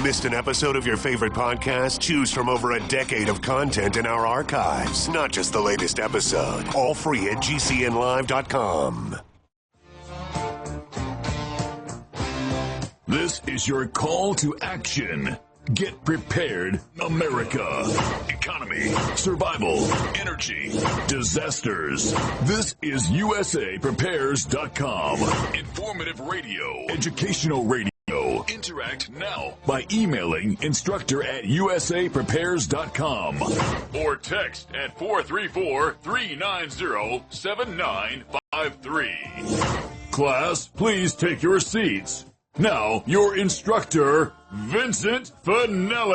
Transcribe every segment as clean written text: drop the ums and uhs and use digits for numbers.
Missed an episode of your favorite podcast? Choose from over a decade of content in our archives, not just the latest episode. All free at GCNlive.com. This is your call to action. Get prepared, America. Economy, survival, energy, disasters. This is USAPrepares.com. Informative radio, educational radio. Interact now by emailing instructor@usaprepares.com or text at 434-390-7953. Class, please take your seats. Now, your instructor, Vincent Finelli.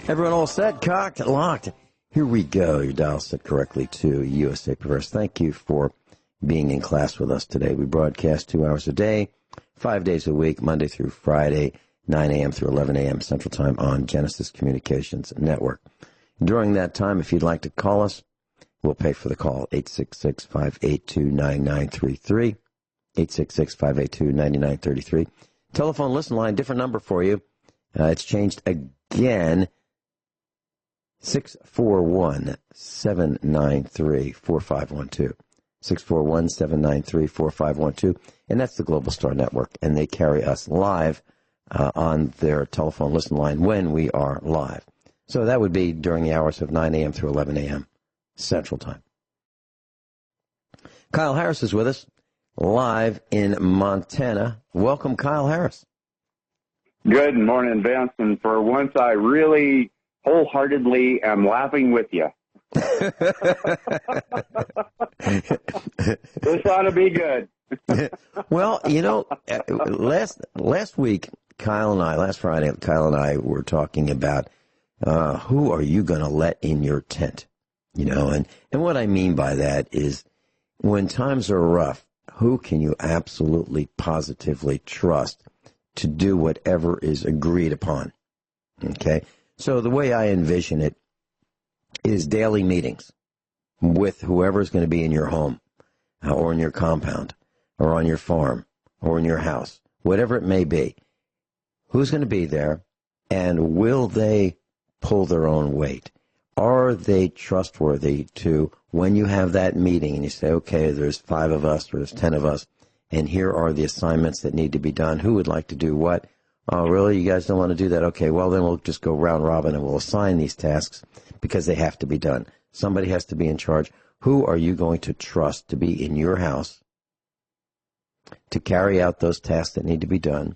Everyone all set, cocked, locked. Here we go. Your dial set correctly to USA Prepares. Thank you for being in class with us today. We broadcast 2 hours a day, 5 days a week, Monday through Friday, 9 a.m. through 11 a.m. Central Time on Genesis Communications Network. During that time, if you'd like to call us, we'll pay for the call, 866-582-9933, 866-582-9933. Telephone listen line, different number for you. It's changed again, 641-793-4512. 641-793-4512. And that's the Global Star Network. And they carry us live on their telephone listen line when we are live. So that would be during the hours of 9 a.m. through 11 a.m. Central Time. Kyle Harris is with us, live in Montana. Welcome, Kyle Harris. Good morning, Vince. And for once, I really wholeheartedly am laughing with you. This ought to be good. Well, you know, last week, last Friday, Kyle and I were talking about who are you going to let in your tent? You know, and what I mean by that is when times are rough, who can you absolutely positively trust to do whatever is agreed upon? Okay? So the way I envision it is daily meetings with whoever's going to be in your home or in your compound or on your farm or in your house, whatever it may be. Who's going to be there, and will they pull their own weight? Are they trustworthy to, when you have that meeting and you say, okay, there's 5 of us or there's 10 of us, and here are the assignments that need to be done. Who would like to do what? Oh, really? You guys don't want to do that? Okay, well, then we'll just go round robin and we'll assign these tasks because they have to be done. Somebody has to be in charge. Who are you going to trust to be in your house to carry out those tasks that need to be done?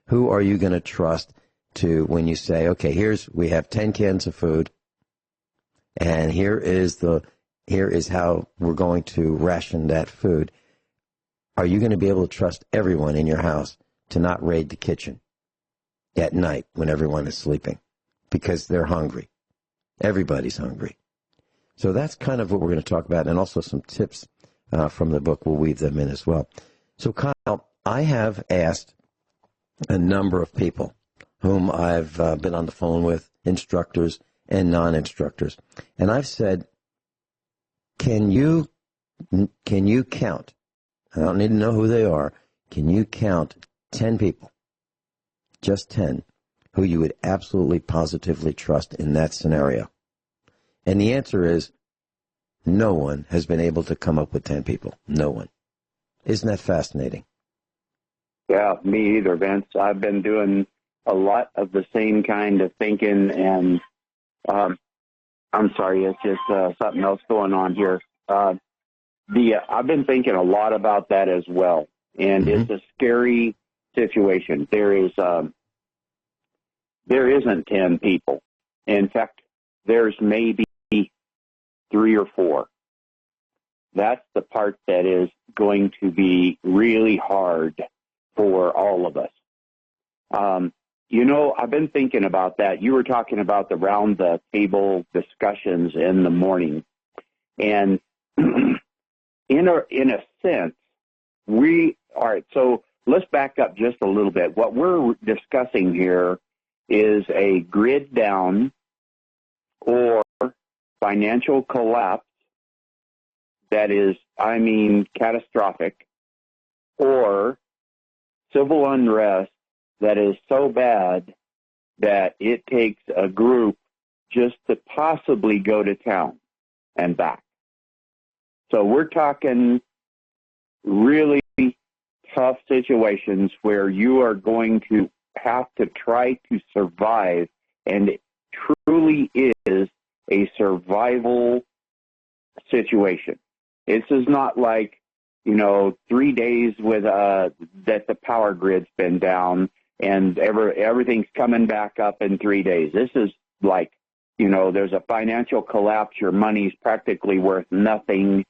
Who are you going to trust to, when you say, okay, we have 10 cans of food, and here is how we're going to ration that food. Are you going to be able to trust everyone in your house to not raid the kitchen at night when everyone is sleeping because they're hungry? Everybody's hungry. So that's kind of what we're going to talk about, and also some tips from the book. We'll weave them in as well. So, Kyle, I have asked a number of people whom I've been on the phone with, instructors and non-instructors, and I've said, can you count? I don't need to know who they are. Can you count 10 people, just 10, who you would absolutely positively trust in that scenario? And the answer is no one has been able to come up with 10 people. No one. Isn't that fascinating? Yeah, me either, Vince. I've been doing a lot of the same kind of thinking, and I'm sorry, it's just something else going on here. I've been thinking a lot about that as well, and it's a scary situation. There isn't 10 people. In fact, there's maybe 3 or 4. That's the part that is going to be really hard for all of us. You know, I've been thinking about that. You were talking about the round the table discussions in the morning. And in a sense, all right, so let's back up just a little bit. What we're discussing here is a grid down or financial collapse that is, catastrophic, or civil unrest that is so bad that it takes a group just to possibly go to town and back. So we're talking really tough situations where you are going to have to try to survive, and it truly is a survival situation. This is not like, 3 days with that the power grid's been down and everything's coming back up in 3 days. This is like, there's a financial collapse. Your money's practically worth nothing.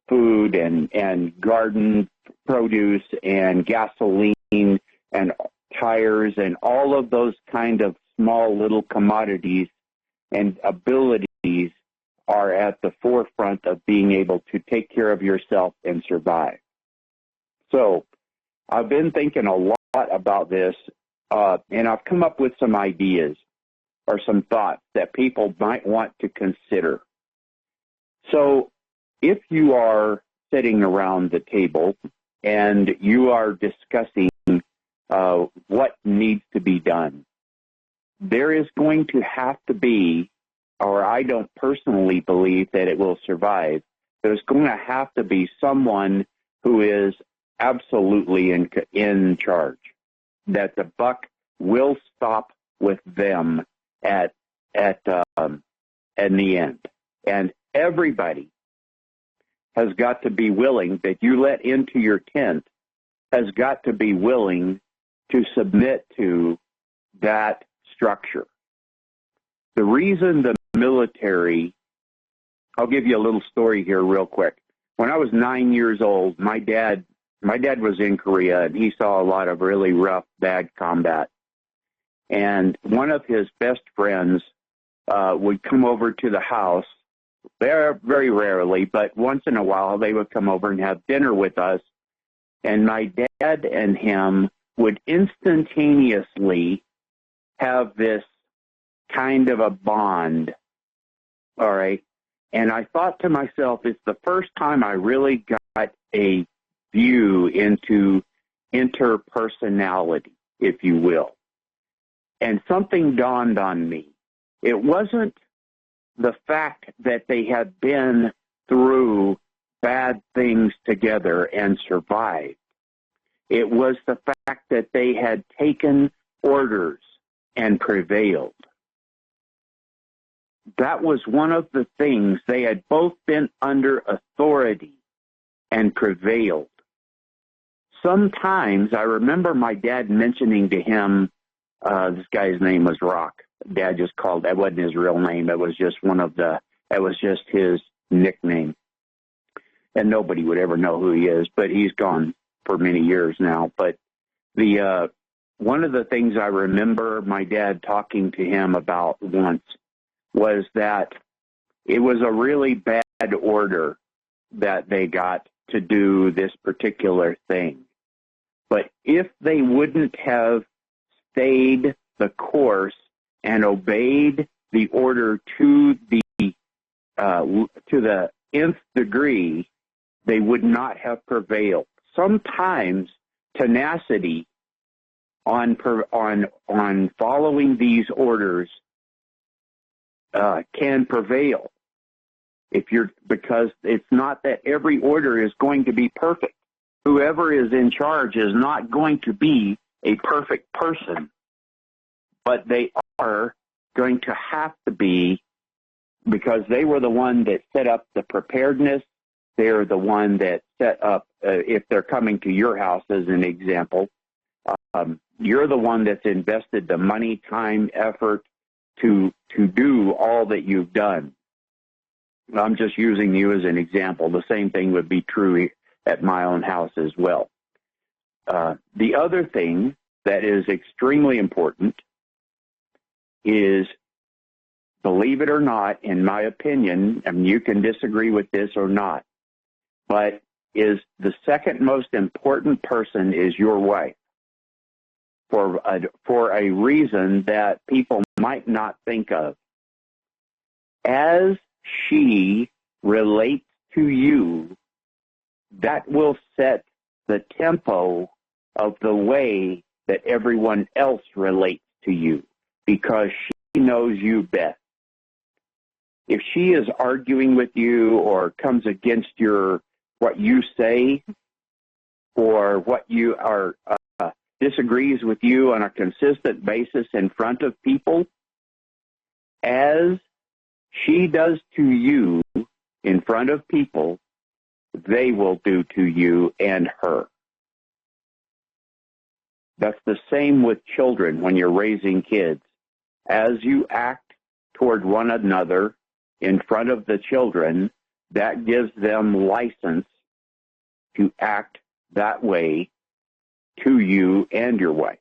Food and garden produce and gasoline and tires and all of those kind of small little commodities and abilities are at the forefront of being able to take care of yourself and survive. So I've been thinking a lot about this, and I've come up with some ideas or some thoughts that people might want to consider. So if you are sitting around the table and you are discussing what needs to be done, there is going to have to be, or I don't personally believe that it will survive, there's going to have to be someone who is absolutely in charge, that the buck will stop with them at the end. And everybody has got to be willing, that you let into your tent, has got to be willing to submit to that structure. The reason the military, I'll give you a little story here real quick. When I was 9 years old, my dad was in Korea, and he saw a lot of really rough, bad combat. And one of his best friends would come over to the house, very rarely, but once in a while they would come over and have dinner with us. And my dad and him would instantaneously have this kind of a bond, all right? And I thought to myself, it's the first time I really got a view into interpersonality, if you will. And something dawned on me. It wasn't the fact that they had been through bad things together and survived. It was the fact that they had taken orders and prevailed. That was one of the things. They had both been under authority and prevailed. Sometimes I remember my dad mentioning to him, this guy's name was Rock. Dad just called, that wasn't his real name. It was just his nickname. And nobody would ever know who he is, but he's gone for many years now. But one of the things I remember my dad talking to him about once was that it was a really bad order that they got to do this particular thing. But if they wouldn't have stayed the course and obeyed the order to the nth degree, they would not have prevailed. Sometimes tenacity on following these orders can prevail. Because it's not that every order is going to be perfect. Whoever is in charge is not going to be a perfect person, but they are going to have to be, because they were the one that set up the preparedness. They're the one that set up, if they're coming to your house as an example, you're the one that's invested the money, time, effort to do all that you've done. I'm just using you as an example. The same thing would be true at my own house as well. The other thing that is extremely important is, believe it or not, in my opinion, and you can disagree with this or not, but is the second most important person is your wife, for a reason that people might not think of. As she relates to you, that will set the tempo of the way that everyone else relates to you because she knows you best. If she is arguing with you or comes against what you say or what you are disagrees with you on a consistent basis in front of people, as she does to you in front of people, they will do to you and her. That's the same with children when you're raising kids. As you act toward one another in front of the children, that gives them license to act that way to you and your wife.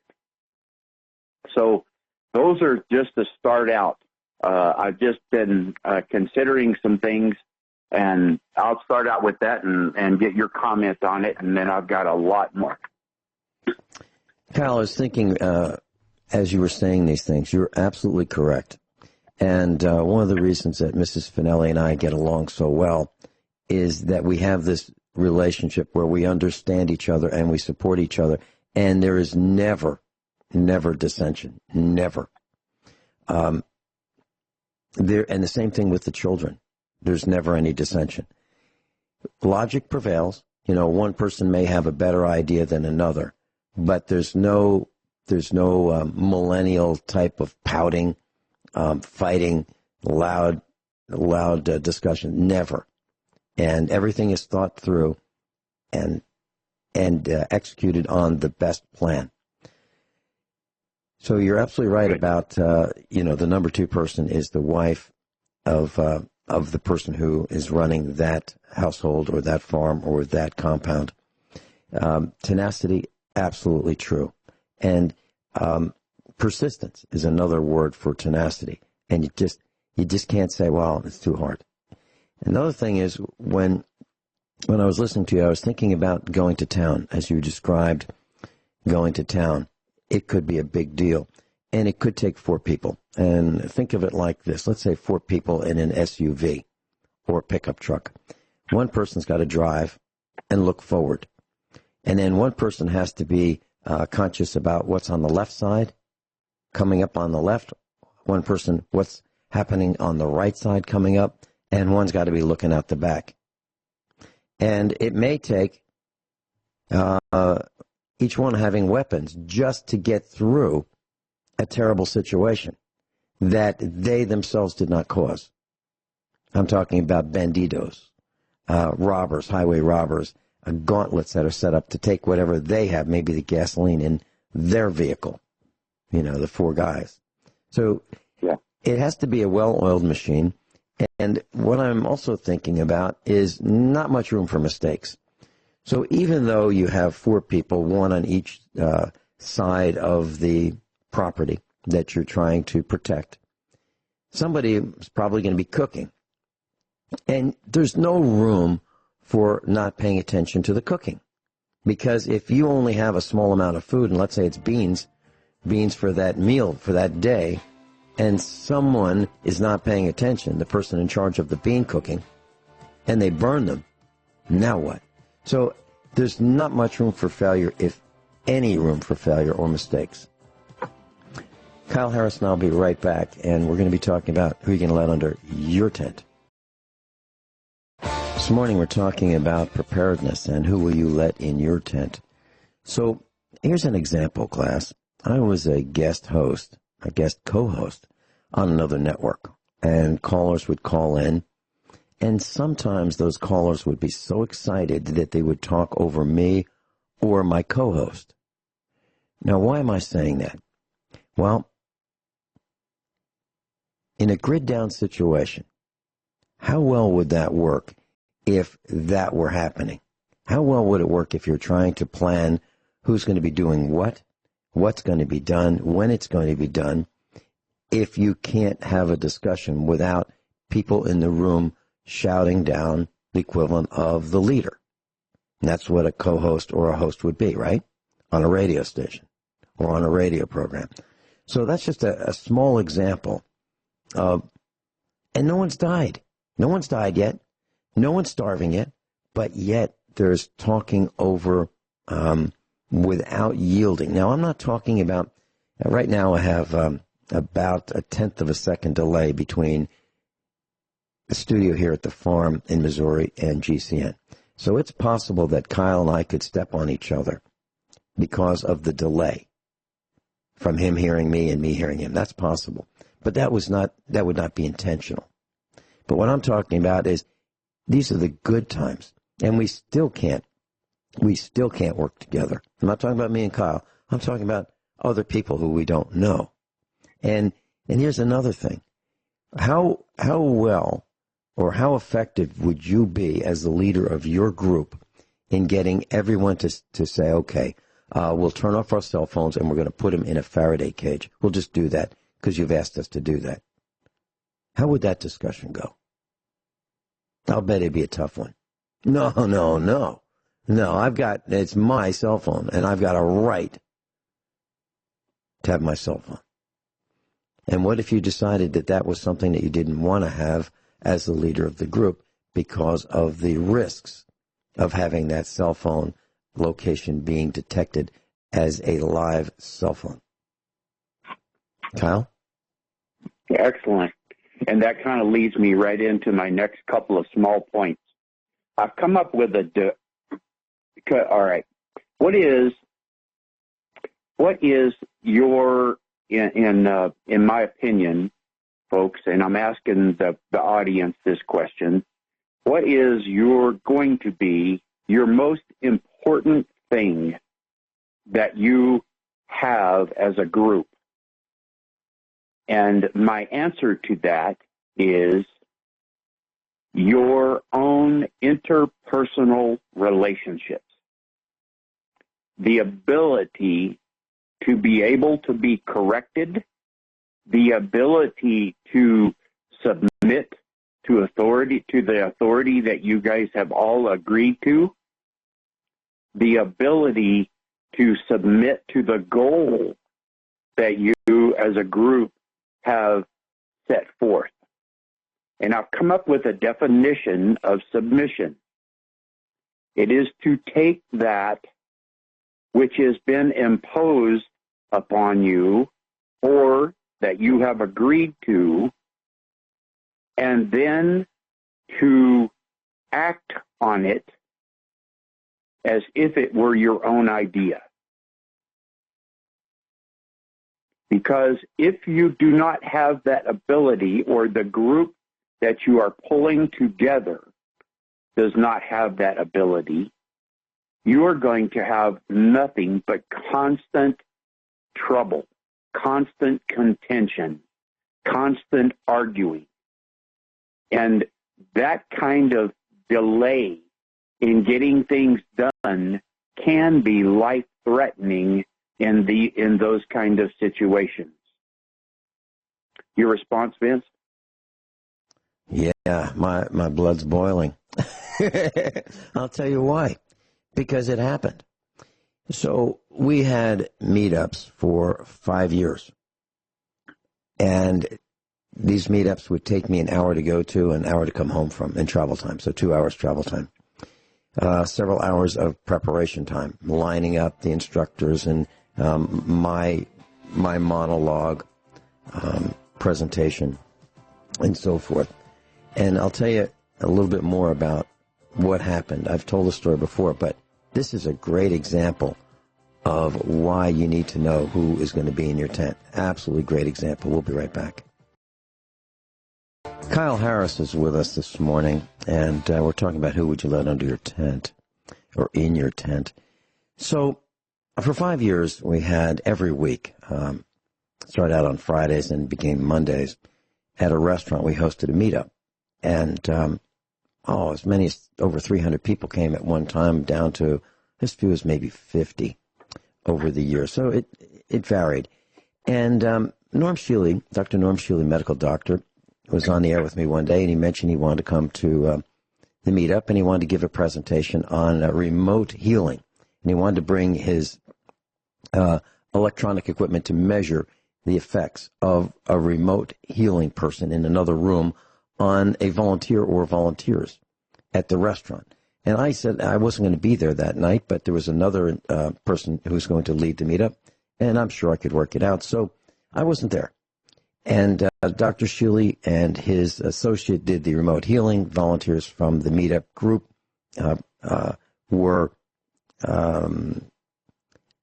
So those are just to start out. I've just been considering some things, and I'll start out with that and get your comment on it, and then I've got a lot more. Kyle, I was thinking, as you were saying these things, you're absolutely correct. And one of the reasons that Mrs. Finelli and I get along so well is that we have this relationship where we understand each other and we support each other, and there is never dissension, never. And the same thing with the children. There's never any dissension. Logic prevails. You know, one person may have a better idea than another, but there's no millennial type of pouting, fighting, loud discussion. Never. And everything is thought through and executed on the best plan. So you're absolutely right about the number two person is the wife of the person who is running that household or that farm or that compound. Tenacity, absolutely true. And persistence is another word for tenacity. And you just can't say, well, it's too hard. Another thing is when I was listening to you, I was thinking about going to town. As you described going to town, it could be a big deal. And it could take 4 people. And think of it like this. Let's say 4 people in an SUV or a pickup truck. One person's got to drive and look forward. And then one person has to be conscious about what's on the left side, coming up on the left. One person, what's happening on the right side coming up. And one's got to be looking out the back. And it may take each one having weapons just to get through a terrible situation that they themselves did not cause. I'm talking about bandidos, robbers, highway robbers, gauntlets that are set up to take whatever they have, maybe the gasoline in their vehicle, the 4 guys. So It has to be a well-oiled machine. And what I'm also thinking about is not much room for mistakes. So even though you have 4 people, one on each side of the property that you're trying to protect, somebody is probably going to be cooking. And there's no room for not paying attention to the cooking. Because if you only have a small amount of food, and let's say it's beans for that meal, for that day, and someone is not paying attention, the person in charge of the bean cooking, and they burn them, now what? So there's not much room for failure, if any room for failure or mistakes. Kyle Harris and I'll be right back, and we're going to be talking about who you're going to let under your tent. This morning we're talking about preparedness and who will you let in your tent. So here's an example, class. I was a guest co-host on another network, and callers would call in, and sometimes those callers would be so excited that they would talk over me or my co-host. Now, why am I saying that? Well, in a grid-down situation, how well would that work if that were happening? How well would it work if you're trying to plan who's going to be doing what, what's going to be done, when it's going to be done, if you can't have a discussion without people in the room shouting down the equivalent of the leader? And that's what a co-host or a host would be, right? On a radio station or on a radio program. So that's just a small example of, and no one's died. No one's died yet. No one's starving yet. But yet there's talking over without yielding. Now, I'm not talking about Right now I have about a tenth of a second delay between the studio here at the farm in Missouri and GCN. So it's possible that Kyle and I could step on each other because of the delay from him hearing me and me hearing him. That's possible. But that would not be intentional. But what I'm talking about is these are the good times, and we still can't work together. I'm not talking about me and Kyle. I'm talking about other people who we don't know. And here's another thing. How well or how effective would you be as the leader of your group in getting everyone to say, okay, we'll turn off our cell phones and we're going to put them in a Faraday cage. We'll just do that because you've asked us to do that. How would that discussion go? I'll bet it'd be a tough one. No. It's my cell phone and I've got a right to have my cell phone. And what if you decided that was something that you didn't want to have as the leader of the group because of the risks of having that cell phone location being detected as a live cell phone? Kyle? Excellent. And that kind of leads me right into my next couple of small points. I've come up with all right. What is your, in my opinion, folks, and I'm asking the audience this question, what is going to be your most important thing that you have as a group? And my answer to that is your own interpersonal relationships. The ability to be able to be corrected, the ability to submit to the authority that you guys have all agreed to, the ability to submit to the goal that you as a group have set forth. And I've come up with a definition of submission. It is to take that which has been imposed upon you or that you have agreed to, and then to act on it as if it were your own idea. Because if you do not have that ability, or the group that you are pulling together does not have that ability, you are going to have nothing but constant trouble, constant contention, constant arguing. And that kind of delay in getting things done can be life-threatening in those kind of situations. Your response, Vince? Yeah, my blood's boiling. I'll tell you why. Because it happened. So we had meetups for 5 years. And these meetups would take me an hour to go to, an hour to come home from in travel time. So 2 hours travel time. Several hours of preparation time, lining up the instructors and my monologue, presentation, and so forth. And I'll tell you a little bit more about what happened. I've told the story before, but this is a great example of why you need to know who is going to be in your tent. Absolutely great example. We'll be right back. Kyle Harris is with us this morning, and we're talking about who would you let under your tent or in your tent. So for 5 years, we had every week, started out on Fridays and became Mondays, at a restaurant. We hosted a meetup. And, as many as over 300 people came at one time, down to as few as maybe 50 over the years. So it varied. And Norm Shealy, Dr. Norm Shealy, medical doctor, was on the air with me one day, and he mentioned he wanted to come to the meetup, and he wanted to give a presentation on remote healing. And he wanted to bring his electronic equipment to measure the effects of a remote healing person in another room on a volunteer or volunteers at the restaurant. And I said I wasn't going to be there that night, but there was another person who was going to lead the meetup, and I'm sure I could work it out. So I wasn't there. And Dr. Shealy and his associate did the remote healing. Volunteers from the meetup group were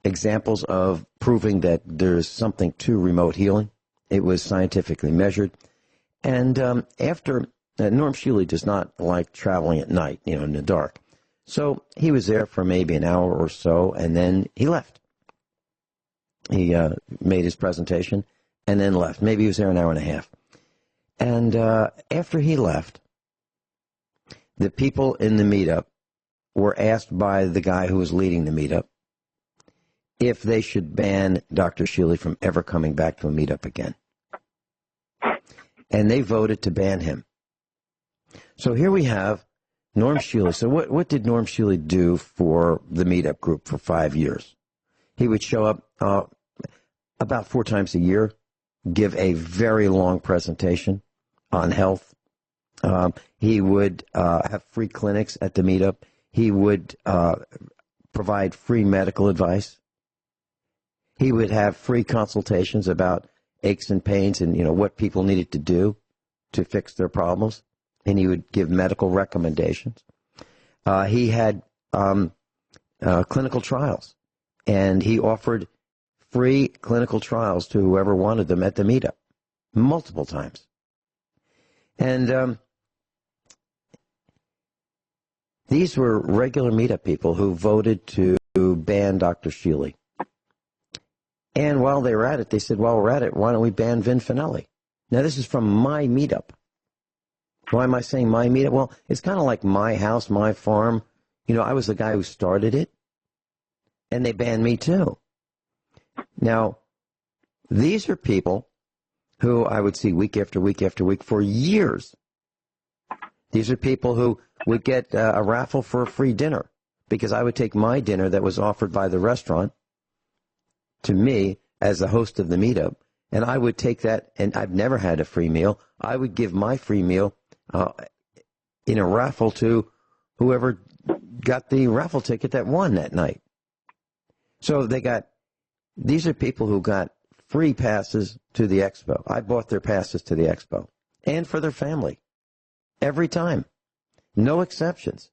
examples of proving that there's something to remote healing. It was scientifically measured. And after, Norm Shealy does not like traveling at night, in the dark. So he was there for maybe an hour or so, and then he left. He made his presentation and then left. Maybe he was there an hour and a half. And after he left, the people in the meetup were asked by the guy who was leading the meetup if they should ban Dr. Shealy from ever coming back to a meetup again. And they voted to ban him. So here we have Norm Shealy. So what did Norm Shealy do for the meetup group for 5 years? He would show up about 4 times a year, give a very long presentation on health. He would have free clinics at the meetup. He would provide free medical advice. He would have free consultations about aches and pains and, what people needed to do to fix their problems. And he would give medical recommendations. He had clinical trials, and he offered free clinical trials to whoever wanted them at the meetup multiple times. And these were regular meetup people who voted to ban Dr. Shealy. And while they were at it, they said, while we're at it, why don't we ban Vin Finelli? Now, this is from my meetup. Why am I saying my meetup? Well, it's kind of like my house, my farm. I was the guy who started it, and they banned me too. Now, these are people who I would see week after week after week for years. These are people who would get a raffle for a free dinner because I would take my dinner that was offered by the restaurant to me as the host of the meetup, and I would take that, and I've never had a free meal. I would give my free meal in a raffle to whoever got the raffle ticket that won that night. So these are people who got free passes to the expo. I bought their passes to the expo and for their family every time. No exceptions.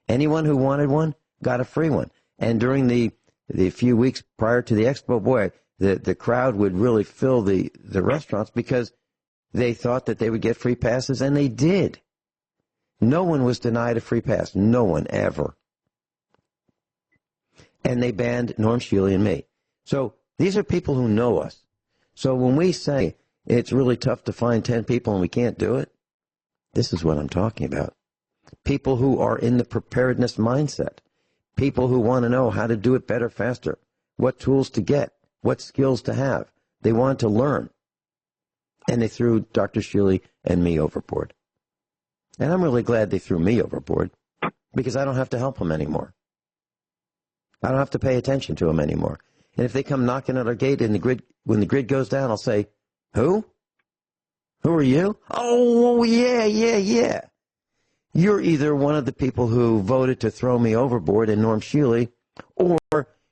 Anyone who wanted one got a free one. And during the few weeks prior to the expo, boy, the crowd would really fill the restaurants because they thought that they would get free passes, and they did. No one was denied a free pass. No one ever. And they banned Norm Shealy and me. So these are people who know us. So when we say it's really tough to find 10 people and we can't do it, this is what I'm talking about. People who are in the preparedness mindset. People who want to know how to do it better, faster, what tools to get, what skills to have. They want to learn. And they threw Dr. Shealy and me overboard. And I'm really glad they threw me overboard because I don't have to help them anymore. I don't have to pay attention to them anymore. And if they come knocking at our gate and when the grid goes down, I'll say, who? Who are you? Oh, yeah. You're either one of the people who voted to throw me overboard in Norm Shealy, or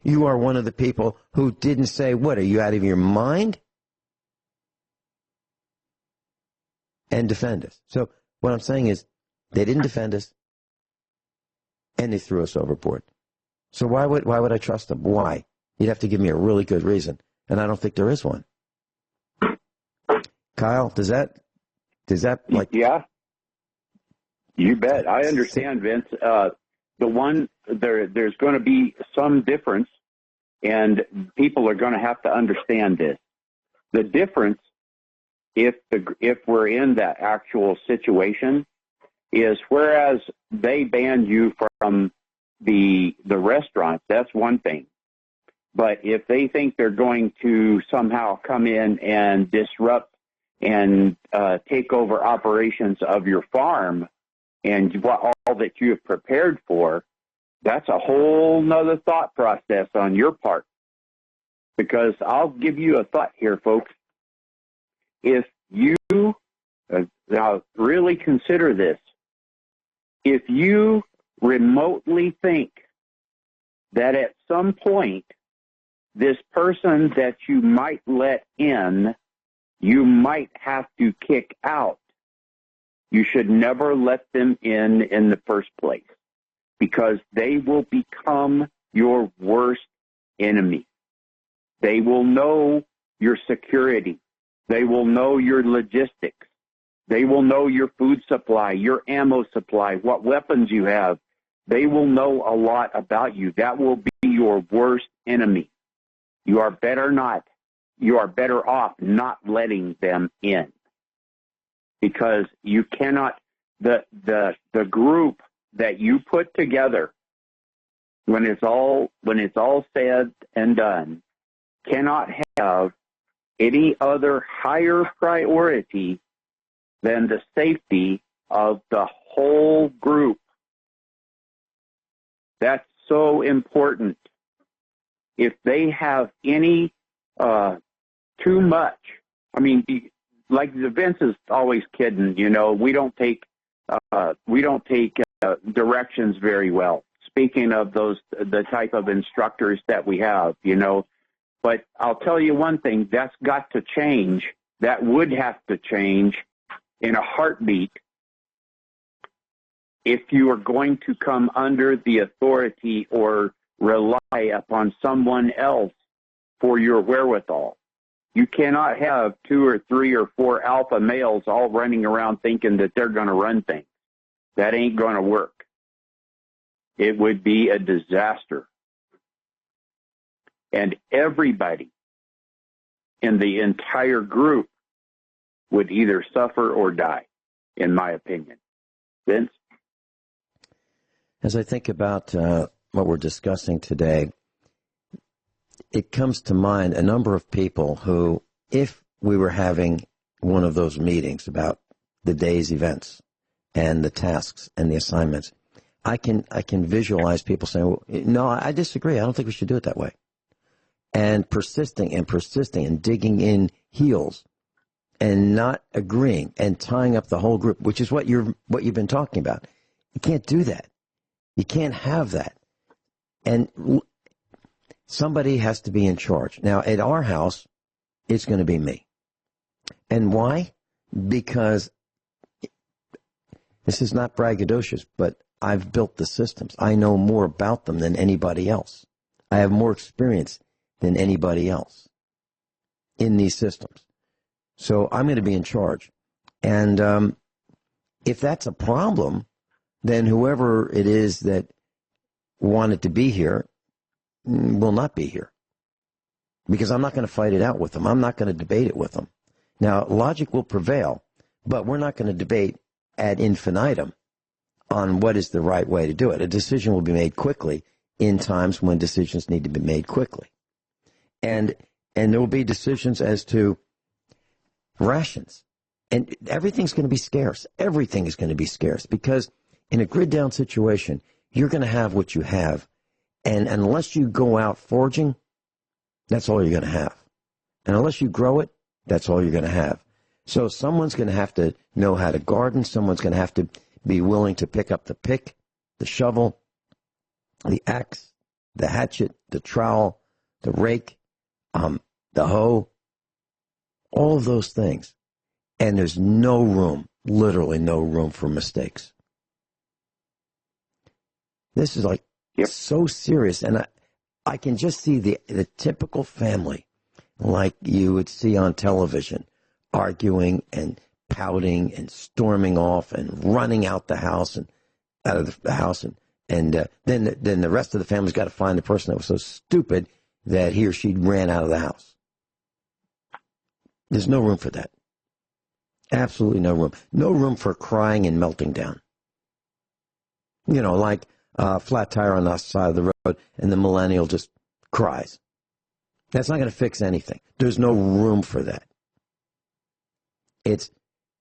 you are one of the people who didn't say, what, are you out of your mind? And defend us. So what I'm saying is they didn't defend us, and they threw us overboard. So why would I trust them? Why? You'd have to give me a really good reason, and I don't think there is one. Kyle, does that like? Yeah, you bet. I understand, Vince. There's going to be some difference, and people are going to have to understand this. The difference, if we're in that actual situation, is whereas they banned you from the restaurant, that's one thing. But if they think they're going to somehow come in and disrupt and take over operations of your farm and all that you have prepared for, that's a whole nother thought process on your part. Because I'll give you a thought here, folks. If you now really consider this, if you remotely think that at some point this person that you might let in, you might have to kick out. You should never let them in the first place, because they will become your worst enemy. They will know your security. They will know your logistics. They will know your food supply, your ammo supply, what weapons you have. They will know a lot about you. That will be your worst enemy. You are better off not letting them in, because you cannot, the group that you put together when it's all said and done cannot have any other higher priority than the safety of the whole group. That's so important. If they have any too much, I mean, like Vince is always kidding, we don't take directions very well. Speaking of the type of instructors that we have, but I'll tell you one thing, that's got to change. That would have to change in a heartbeat if you are going to come under the authority or rely upon someone else for your wherewithal. You cannot have 2 or 3 or 4 alpha males all running around thinking that they're going to run things. That ain't going to work. It would be a disaster. And everybody in the entire group would either suffer or die, in my opinion. Vince? As I think about what we're discussing today, it comes to mind a number of people who, if we were having one of those meetings about the day's events and the tasks and the assignments, I can visualize people saying, well, no, I disagree. I don't think we should do it that way. And persisting and digging in heels and not agreeing and tying up the whole group, which is what you've been talking about. You can't do that. You can't have that. And somebody has to be in charge. Now, at our house, it's going to be me. And why? Because this is not braggadocious, but I've built the systems. I know more about them than anybody else. I have more experience than anybody else in these systems. So I'm going to be in charge. And if that's a problem, then whoever it is that wanted to be here will not be here. Because I'm not going to fight it out with them. I'm not going to debate it with them. Now, logic will prevail, but we're not going to debate ad infinitum on what is the right way to do it. A decision will be made quickly in times when decisions need to be made quickly. And there will be decisions as to rations. And everything's going to be scarce. Everything is going to be scarce because in a grid down situation, you're going to have what you have. And unless you go out foraging, that's all you're going to have. And unless you grow it, that's all you're going to have. So someone's going to have to know how to garden. Someone's going to have to be willing to pick up the pick, the shovel, the axe, the hatchet, the trowel, the rake, the hoe, all of those things. And there's no room, literally no room for mistakes. This is like so serious. And I can just see the typical family like you would see on television, arguing and pouting and storming off and running out the house and out of the house. And then the rest of the family's got to find the person that was so stupid that he or she ran out of the house. There's no room for that. Absolutely no room. No room for crying and melting down. You know, like a flat tire on the side of the road and the millennial just cries. That's not going to fix anything. There's no room for that. It's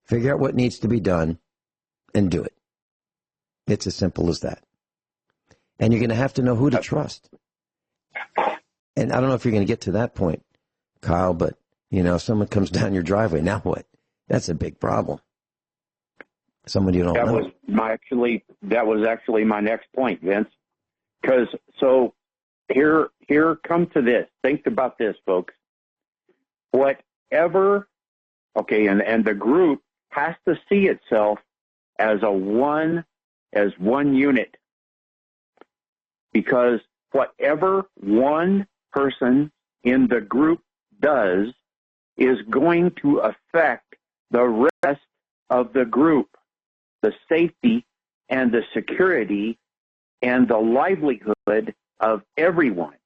figure out what needs to be done and do it. It's as simple as that. And you're going to have to know who to trust. And I don't know if you're going to get to that point, Kyle, but, you know, someone comes down your driveway. Now what? That's a big problem. Someone you don't know. That was actually my next point, Vince. Because so here, come to this. Think about this, folks. Whatever, okay, and the group has to see itself as one unit, because whatever one person in the group does is going to affect the rest of the group, the safety and the security and the livelihood of everyone.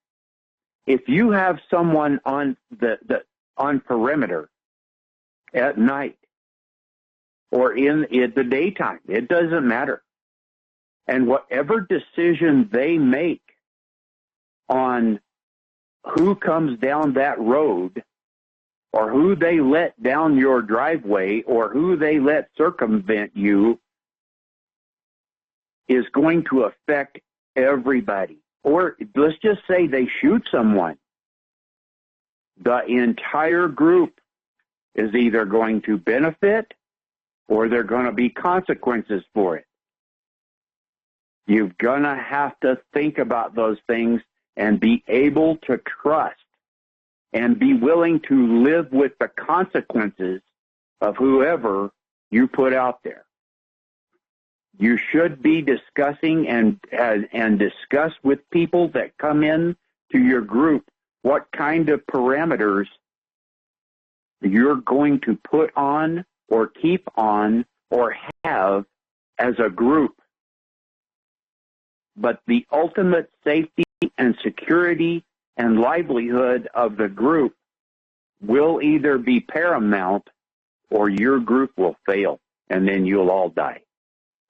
If you have someone on on perimeter at night or in the daytime, it doesn't matter. And whatever decision they make on who comes down that road, or who they let down your driveway, or who they let circumvent you, is going to affect everybody. Or let's just say they shoot someone. The entire group is either going to benefit or there are going to be consequences for it. You're going to have to think about those things and be able to trust and be willing to live with the consequences of whoever you put out there. You should be discussing and discuss with people that come in to your group what kind of parameters you're going to put on or keep on or have as a group. But the ultimate safety and security and livelihood of the group will either be paramount or your group will fail, and then you'll all die.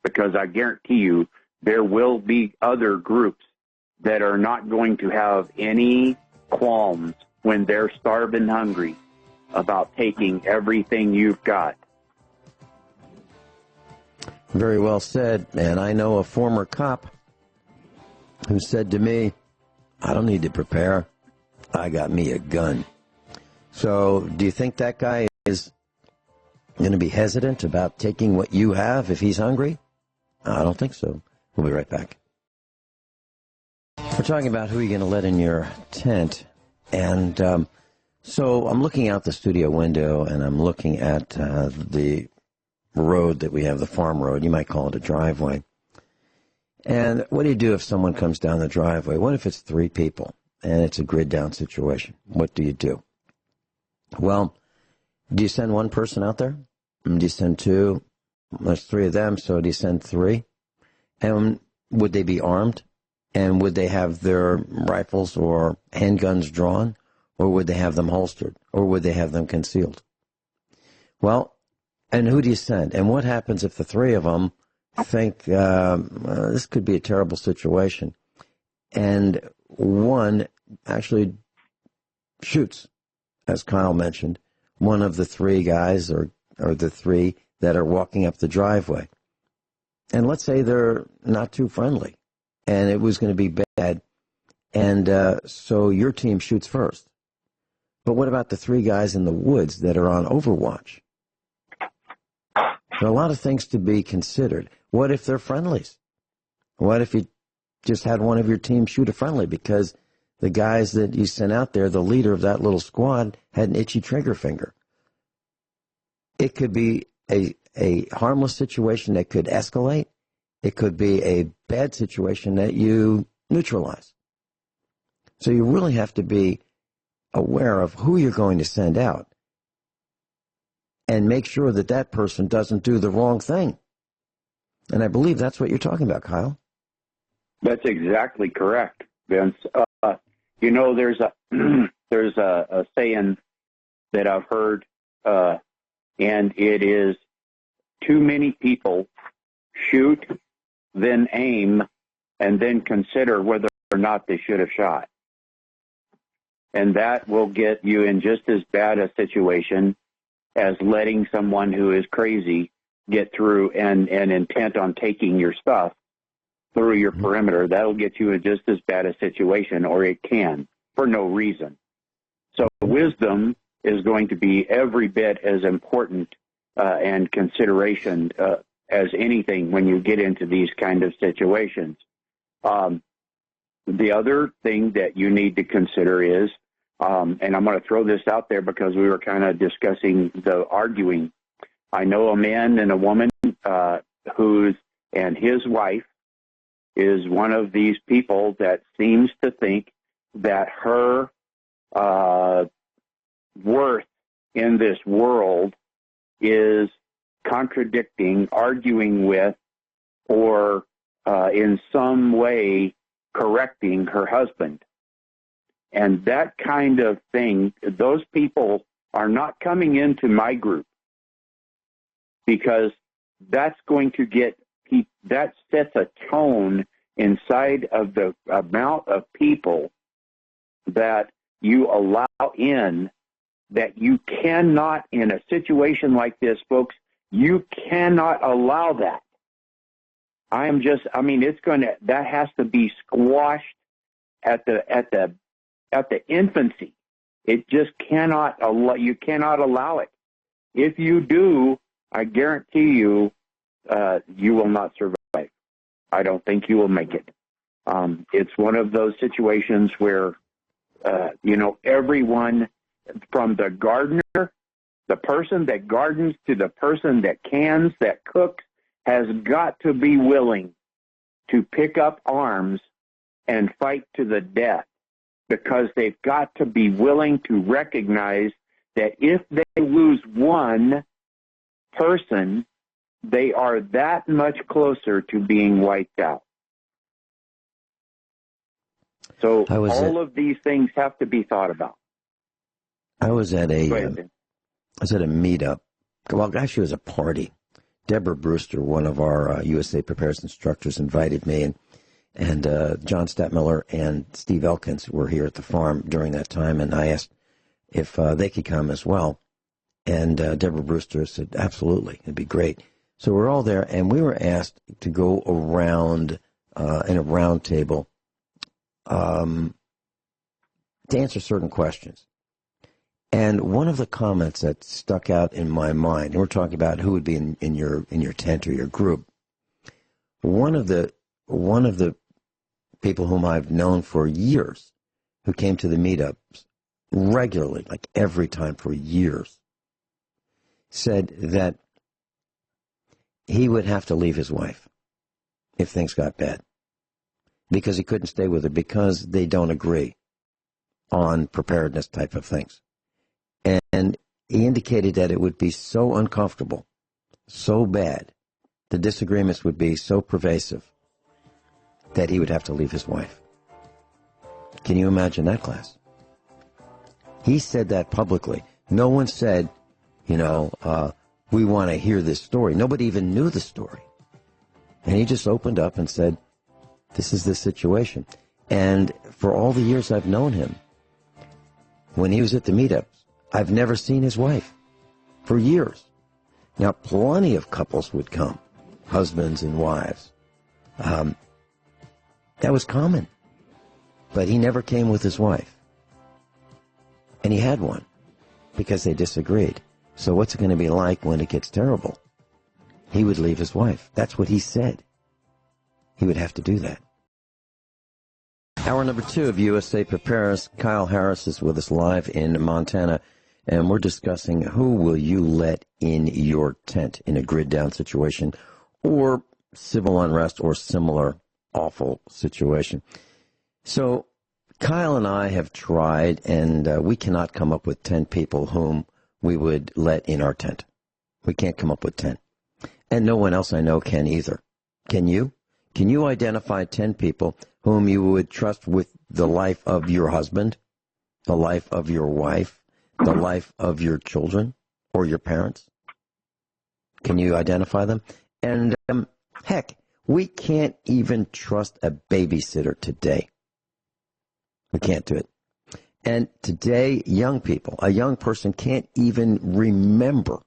Because I guarantee you there will be other groups that are not going to have any qualms when they're starved and hungry about taking everything you've got. Very well said. And I know a former cop who said to me, I don't need to prepare. I got me a gun. So do you think that guy is going to be hesitant about taking what you have if he's hungry? I don't think so. We'll be right back. We're talking about who you're going to let in your tent. And so I'm looking out the studio window, and I'm looking at the road that we have, the farm road. You might call it a driveway. And what do you do if someone comes down the driveway? What if it's 3 people and it's a grid down situation? What do you do? Well, do you send one person out there? Do you send 2? There's 3 of them, so do you send 3? And would they be armed? And would they have their rifles or handguns drawn? Or would they have them holstered? Or would they have them concealed? Well, and who do you send? And what happens if the 3 of them think this could be a terrible situation, and one actually shoots, as Kyle mentioned, one of the 3 guys or the 3 that are walking up the driveway? And let's say they're not too friendly, and it was going to be bad, and so your team shoots first. But what about the 3 guys in the woods that are on overwatch? There are a lot of things to be considered. What if they're friendlies? What if you just had one of your team shoot a friendly because the guys that you sent out there, the leader of that little squad, had an itchy trigger finger? It could be a harmless situation that could escalate. It could be a bad situation that you neutralize. So you really have to be aware of who you're going to send out and make sure that that person doesn't do the wrong thing. And I believe that's what you're talking about, Kyle. That's exactly correct, Vince. You know, there's a saying that I've heard, and it is, too many people shoot, then aim, and then consider whether or not they should have shot. And that will get you in just as bad a situation as letting someone who is crazy get through and intent on taking your stuff through your perimeter. That'll get you in just as bad a situation, or it can, for no reason. So wisdom is going to be every bit as important and consideration as anything when you get into these kind of situations. the other thing that you need to consider is, and I'm going to throw this out there because we were kind of discussing the arguing. I know a man and a woman and his wife is one of these people that seems to think that her worth in this world is contradicting, arguing with, or in some way correcting her husband. And that kind of thing, those people are not coming into my group, because that's going to that sets a tone inside of the amount of people that you allow in, that you cannot, in a situation like this, folks, you cannot allow that. That has to be squashed at the infancy. It just cannot you cannot allow it. If you do, I guarantee you, you will not survive. I don't think you will make it. It's one of those situations where, everyone, from the gardener, the person that gardens, to the person that cans, that cooks, has got to be willing to pick up arms and fight to the death, because they've got to be willing to recognize that if they lose one person, they are that much closer to being wiped out. So all of these things have to be thought about. I was at a meetup. Well, actually, it was a party. Deborah Brewster, one of our USA Preparedness instructors, invited me, and John Stadtmiller and Steve Elkins were here at the farm during that time, and I asked if they could come as well. And Deborah Brewster said, absolutely, it'd be great. So we're all there, and we were asked to go around in a round table to answer certain questions. And one of the comments that stuck out in my mind, and we're talking about who would be in your tent or your group. One of the people whom I've known for years, who came to the meetups regularly, like every time for years, said that he would have to leave his wife if things got bad, because he couldn't stay with her, because they don't agree on preparedness type of things. And he indicated that it would be so uncomfortable, so bad, the disagreements would be so pervasive, that he would have to leave his wife. Can you imagine that, class? He said that publicly. No one said, we want to hear this story. Nobody even knew the story. And he just opened up and said, this is the situation. And for all the years I've known him, when he was at the meetups, I've never seen his wife for years. Now, plenty of couples would come, husbands and wives. That was common. But he never came with his wife. And he had one, because they disagreed. So what's it going to be like when it gets terrible? He would leave his wife. That's what he said. He would have to do that. Hour number 2 of USA Prepares. Kyle Harris is with us live in Montana, and we're discussing who will you let in your tent in a grid down situation or civil unrest or similar awful situation. So Kyle and I have tried, and we cannot come up with 10 people whom we would let in our tent. We can't come up with 10. And no one else I know can either. Can you? Can you identify 10 people whom you would trust with the life of your husband, the life of your wife, the life of your children or your parents? Can you identify them? And heck, we can't even trust a babysitter today. We can't do it. And today, young people, a young person can't even remember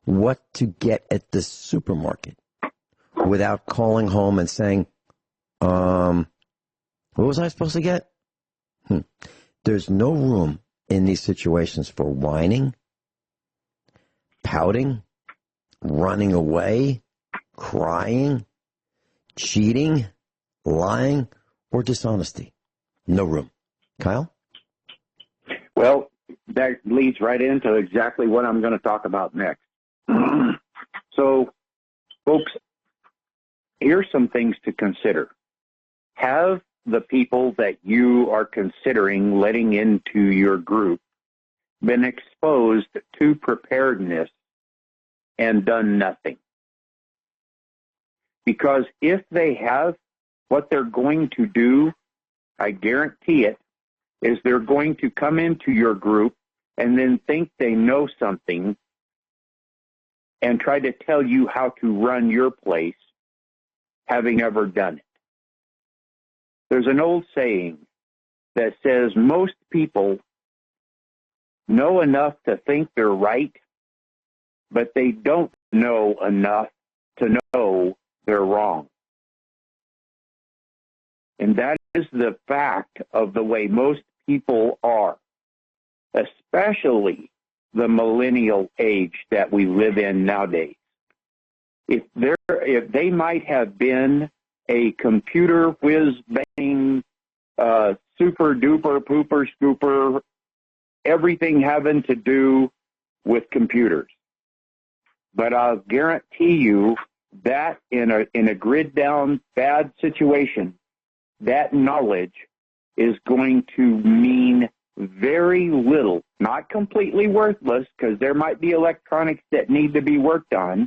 what to get at the supermarket without calling home and saying, what was I supposed to get? There's no room in these situations for whining, pouting, running away, crying, cheating, lying, or dishonesty. No room. Kyle? Well, that leads right into exactly what I'm going to talk about next. So, folks, here's some things to consider. Have the people that you are considering letting into your group been exposed to preparedness and done nothing? Because if they have, what they're going to do, I guarantee it, is they're going to come into your group and then think they know something and try to tell you how to run your place, having ever done it. There's an old saying that says most people know enough to think they're right, but they don't know enough to know they're wrong. And that is the fact of the way most people are, especially the millennial age that we live in nowadays. If they might have been a computer whiz bang, super duper pooper scooper, everything having to do with computers, but I'll guarantee you that in a grid down bad situation, that knowledge is going to mean very little, not completely worthless, because there might be electronics that need to be worked on,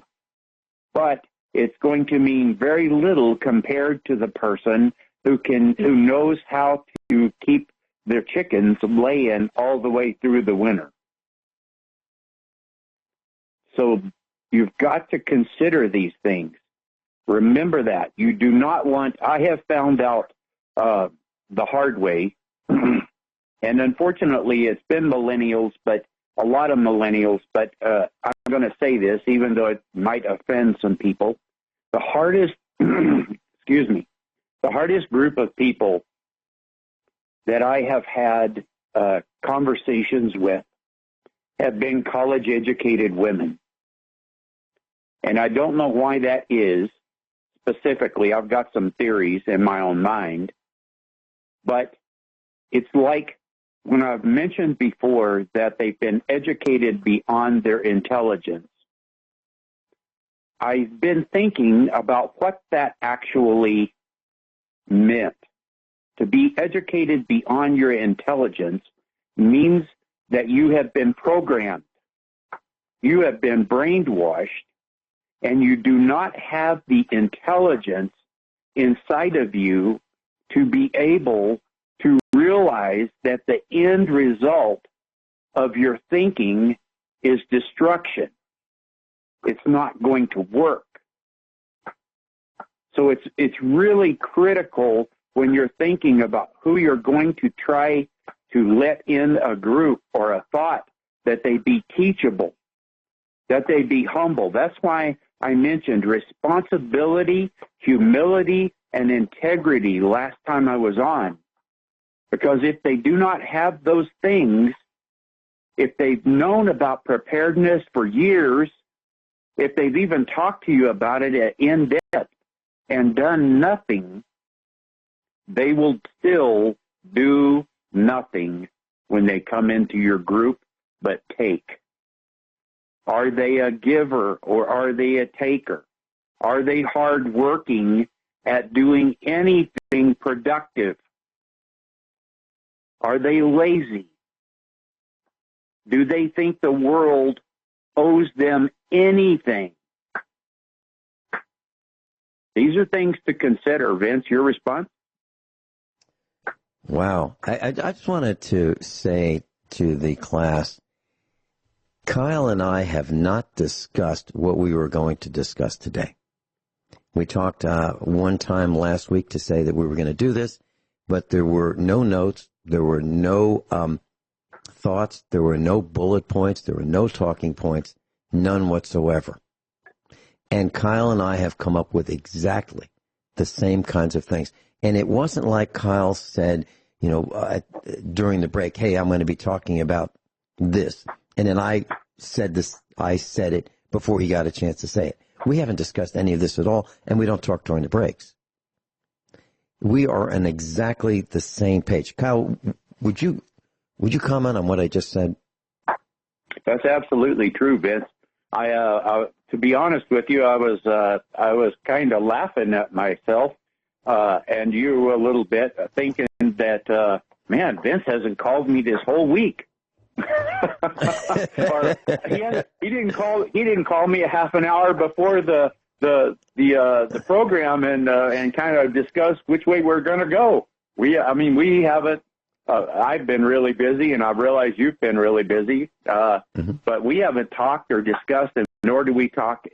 but it's going to mean very little compared to the person who knows how to keep their chickens laying all the way through the winter. So you've got to consider these things. Remember that. You do not want, I have found out the hard way, and unfortunately it's been millennials, but a lot of millennials, but I'm going to say this, even though it might offend some people. The hardest, excuse me, the hardest group of people that I have had conversations with have been college-educated women. And I don't know why that is specifically. I've got some theories in my own mind. But it's like when I've mentioned before that they've been educated beyond their intelligence. I've been thinking about what that actually meant. To be educated beyond your intelligence means that you have been programmed, you have been brainwashed, and you do not have the intelligence inside of you to be able to realize that the end result of your thinking is destruction. It's not going to work. So it's really critical when you're thinking about who you're going to try to let in a group or a thought, that they be teachable, that they be humble. That's why I mentioned responsibility, humility, and integrity last time I was on. Because if they do not have those things, if they've known about preparedness for years, if they've even talked to you about it in depth and done nothing, they will still do nothing when they come into your group but take. Are they a giver or are they a taker? Are they hardworking at doing anything productive? Are they lazy? Do they think the world owes them anything? These are things to consider. Vince, your response? Wow. I just wanted to say to the class, Kyle and I have not discussed what we were going to discuss today. We talked one time last week to say that we were going to do this, but there were no notes, there were no thoughts, there were no bullet points, there were no talking points, none whatsoever. And Kyle and I have come up with exactly the same kinds of things. And it wasn't like Kyle said, during the break, hey, I'm going to be talking about this. And then I said it before he got a chance to say it. We haven't discussed any of this at all, and we don't talk during the breaks. we are on exactly the same page. Kyle, would you comment on what I just said? That's absolutely true, Vince. To be honest with you, I was kind of laughing at myself and you a little bit, thinking that man, Vince hasn't called me this whole week. Or he didn't call me a half an hour before the program and kind of discuss which way we're going to go. We haven't. I've been really busy, and I've realized you've been really busy. But we haven't talked or discussed, and nor do we talk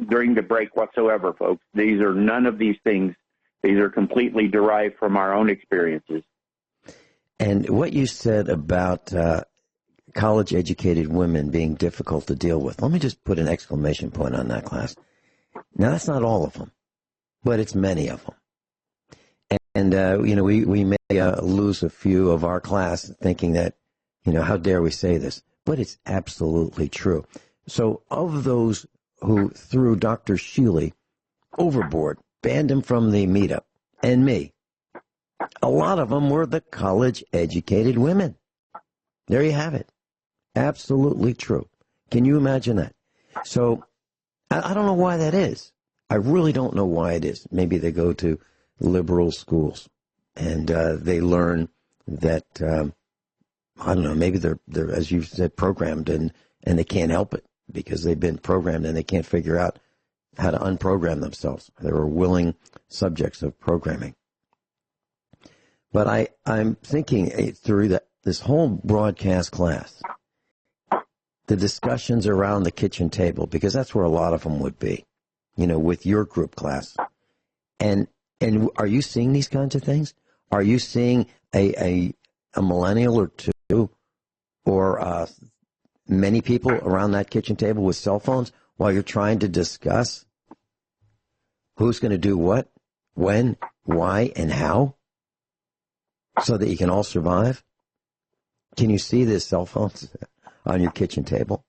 during the break whatsoever, folks. These are none of these things. These are completely derived from our own experiences. And what you said about college-educated women being difficult to deal with, let me just put an exclamation point on that, class. Now, that's not all of them, but it's many of them. And, we may lose a few of our class thinking that, how dare we say this? But it's absolutely true. So of those who threw Dr. Shealy overboard, banned him from the meetup, and me, a lot of them were the college-educated women. There you have it. Absolutely true. Can you imagine that? So I don't know why that is. I really don't know why it is. Maybe they go to liberal schools and they learn that, I don't know, maybe they're, as you said, programmed and they can't help it because they've been programmed and they can't figure out how to unprogram themselves. They're willing subjects of programming. But I'm thinking through this whole broadcast class, the discussions around the kitchen table, because that's where a lot of them would be, with your group class. And are you seeing these kinds of things? Are you seeing a millennial or two or many people around that kitchen table with cell phones while you're trying to discuss who's going to do what, when, why, and how so that you can all survive? Can you see the cell phones on your kitchen table?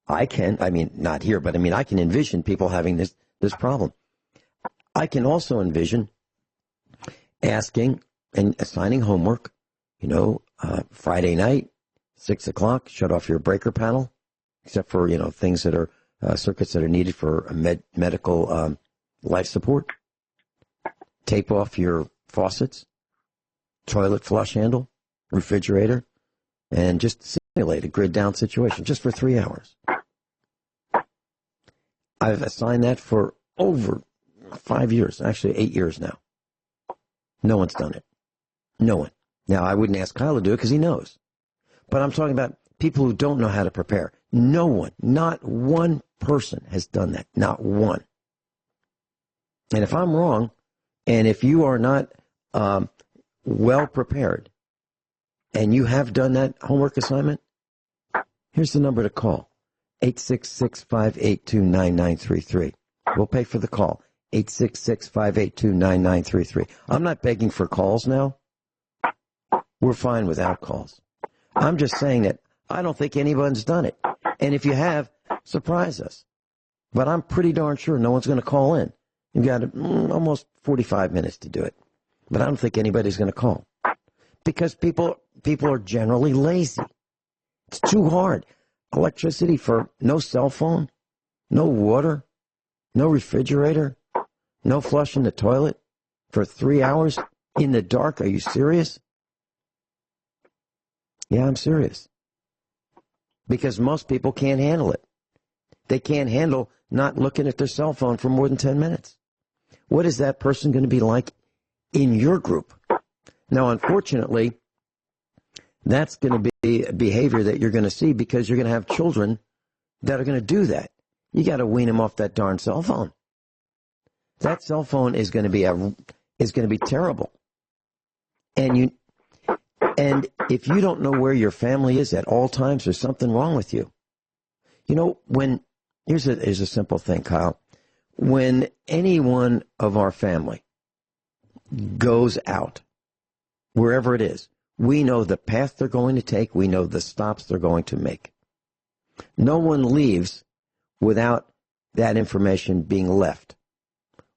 I can. I mean, not here, but I can envision people having this problem. I can also envision asking and assigning homework, Friday night, 6 o'clock, shut off your breaker panel, except for, things that are circuits that are needed for medical life support. Tape off your faucets, toilet flush handle, refrigerator, and just simulate a grid down situation just for 3 hours. I've assigned that for over 5 years, actually 8 years now. No one's done it. No one. Now, I wouldn't ask Kyle to do it because he knows. But I'm talking about people who don't know how to prepare. No one, not one person has done that. Not one. And if I'm wrong, and if you are not well prepared, and you have done that homework assignment, here's the number to call. 866-582-9933. We'll pay for the call. 866-582-9933. I'm not begging for calls now. We're fine without calls. I'm just saying that I don't think anyone's done it. And if you have, surprise us. But I'm pretty darn sure no one's going to call in. You've got almost 45 minutes to do it. But I don't think anybody's going to call. Because people are generally lazy. It's too hard. Electricity for no cell phone, no water, no refrigerator, no flushing the toilet for 3 hours in the dark. Are you serious? Yeah, I'm serious. Because most people can't handle it. They can't handle not looking at their cell phone for more than 10 minutes. What is that person going to be like in your group? Now, unfortunately, that's going to be a behavior that you're going to see because you're going to have children that are going to do that. You got to wean them off that darn cell phone. That cell phone is going to be terrible. And if you don't know where your family is at all times, there's something wrong with you. Here's a simple thing, Kyle. When any one of our family goes out, wherever it is, we know the path they're going to take. We know the stops they're going to make. No one leaves without that information being left.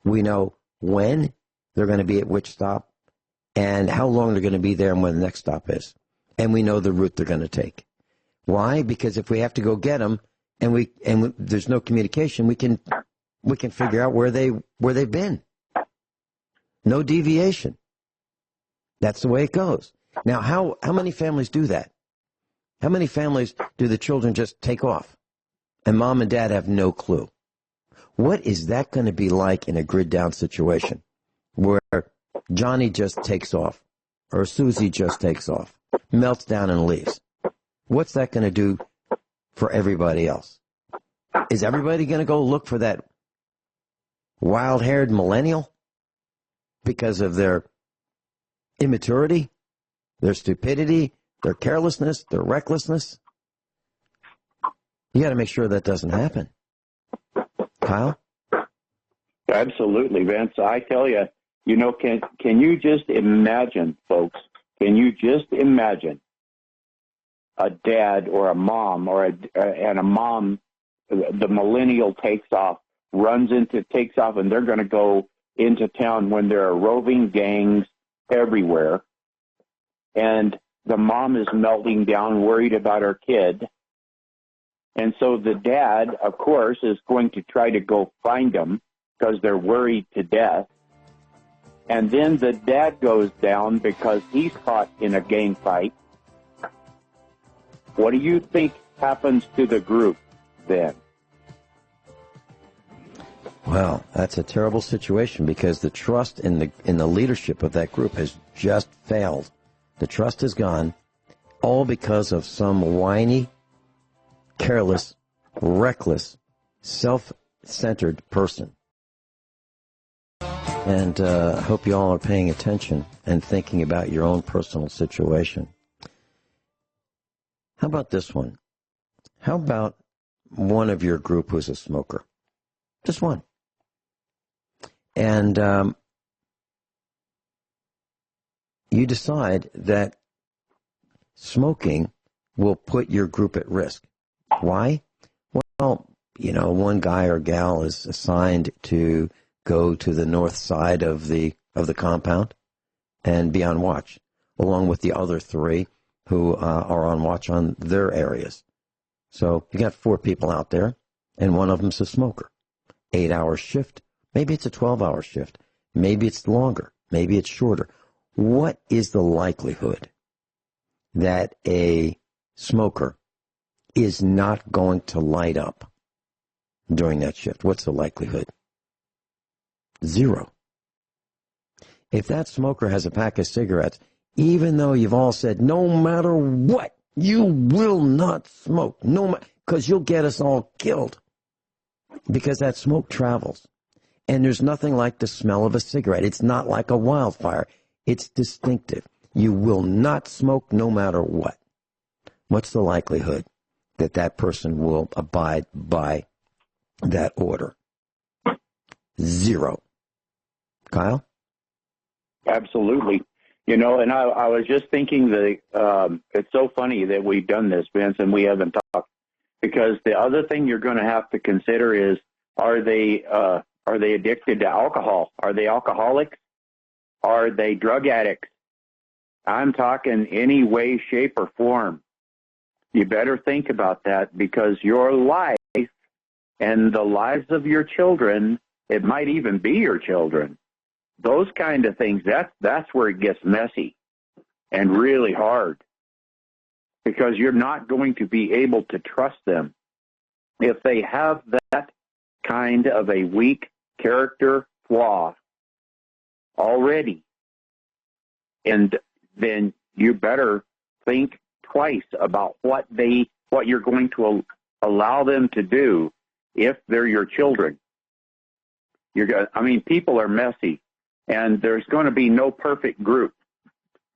We know when they're going to be at which stop and how long they're going to be there and when the next stop is. And we know the route they're going to take. Why? Because if we have to go get them and there's no communication, we can figure out where they've been. No deviation. That's the way it goes. Now, how many families do that? How many families do the children just take off and mom and dad have no clue? What is that going to be like in a grid down situation where Johnny just takes off or Susie just takes off, melts down and leaves? What's that going to do for everybody else? Is everybody going to go look for that wild-haired millennial because of their immaturity, their stupidity, their carelessness, their recklessness? You got to make sure that doesn't happen. Kyle? Absolutely, Vince. I tell you, can you just imagine, folks, can you just imagine a dad or a mom and a mom, the millennial takes off, and they're going to go into town when there are roving gangs everywhere. And the mom is melting down, worried about her kid. And so the dad, of course, is going to try to go find them because they're worried to death. And then the dad goes down because he's caught in a gang fight. What do you think happens to the group then? Well, that's a terrible situation because the trust in the leadership of that group has just failed. The trust is gone, all because of some whiny, careless, reckless, self-centered person. And I hope you all are paying attention and thinking about your own personal situation. How about this one? How about one of your group who's a smoker? Just one. And you decide that smoking will put your group at risk. Why? Well, one guy or gal is assigned to go to the north side of the compound and be on watch, along with the other three who are on watch on their areas. So you got 4 people out there, and one of them's a smoker. 8-hour shift. Maybe it's a 12-hour shift. Maybe it's longer. Maybe it's shorter. What is the likelihood that a smoker is not going to light up during that shift? What's the likelihood? 0. If that smoker has a pack of cigarettes, even though you've all said, no matter what, you will not smoke, because you'll get us all killed, because that smoke travels. And there's nothing like the smell of a cigarette. It's not like a wildfire. It's distinctive. You will not smoke no matter what. What's the likelihood that that person will abide by that order? 0. Kyle? Absolutely. And I was just thinking that it's so funny that we've done this, Vince, and we haven't talked, because the other thing you're going to have to consider is, are they addicted to alcohol? Are they alcoholics? Are they drug addicts? I'm talking any way, shape, or form. You better think about that, because your life and the lives of your children, it might even be your children, those kind of things, that's where it gets messy and really hard, because you're not going to be able to trust them. If they have that kind of a weak character flaw already, and then you better think twice about what you're going to allow them to do if they're your children. People are messy, and there's going to be no perfect group,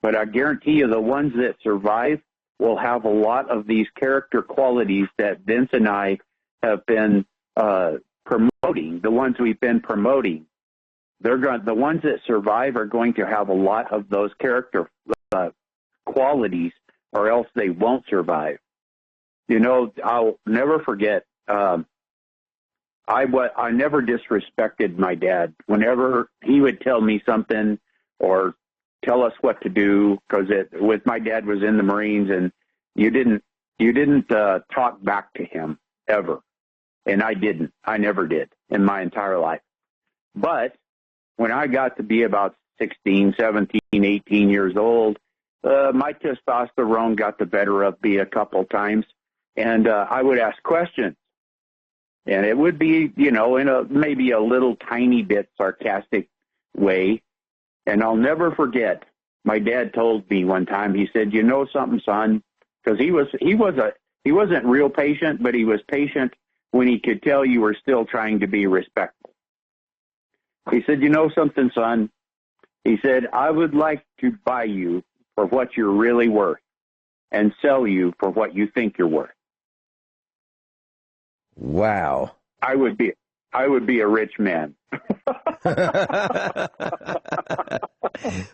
but I guarantee you the ones that survive will have a lot of these character qualities that Vince and I have been promoting, the ones we've been promoting. The ones that survive are going to have a lot of those character qualities, or else they won't survive. I'll never forget, I never disrespected my dad. Whenever he would tell me something or tell us what to do, because with my dad was in the Marines, and you didn't talk back to him ever, and I didn't. I never did in my entire life. But when I got to be about 16, 17, 18 years old, my testosterone got the better of me a couple times, and I would ask questions. And it would be, in maybe a little tiny bit sarcastic way. And I'll never forget, my dad told me one time, he said, "You know something, son?" Because he wasn't real patient, but he was patient when he could tell you were still trying to be respectful. He said, "You know something, son?" He said, "I would like to buy you for what you're really worth and sell you for what you think you're worth." Wow. I would be a rich man.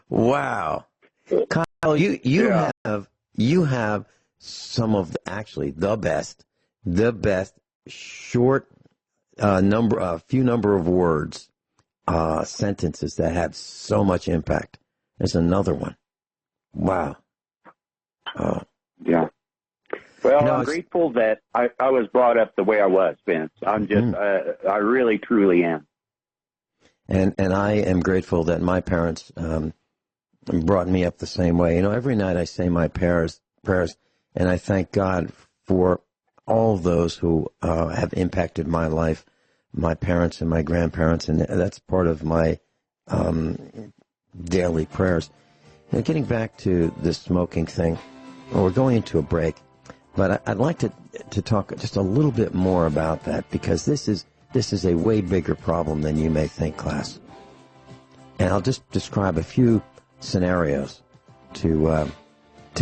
Wow. Kyle, you have some of the best short few number of words, sentences that have so much impact. There's another one. Wow. Oh. Yeah. Well, I'm grateful that I was brought up the way I was, Vince. I'm just, I really, truly am. And I am grateful that my parents brought me up the same way. Every night I say my prayers, and I thank God for all those who have impacted my life, my parents and my grandparents, and that's part of my daily prayers. Now, getting back to the smoking thing, we're going into a break, but I'd like to talk just a little bit more about that, because this is a way bigger problem than you may think, class. And I'll just describe a few scenarios to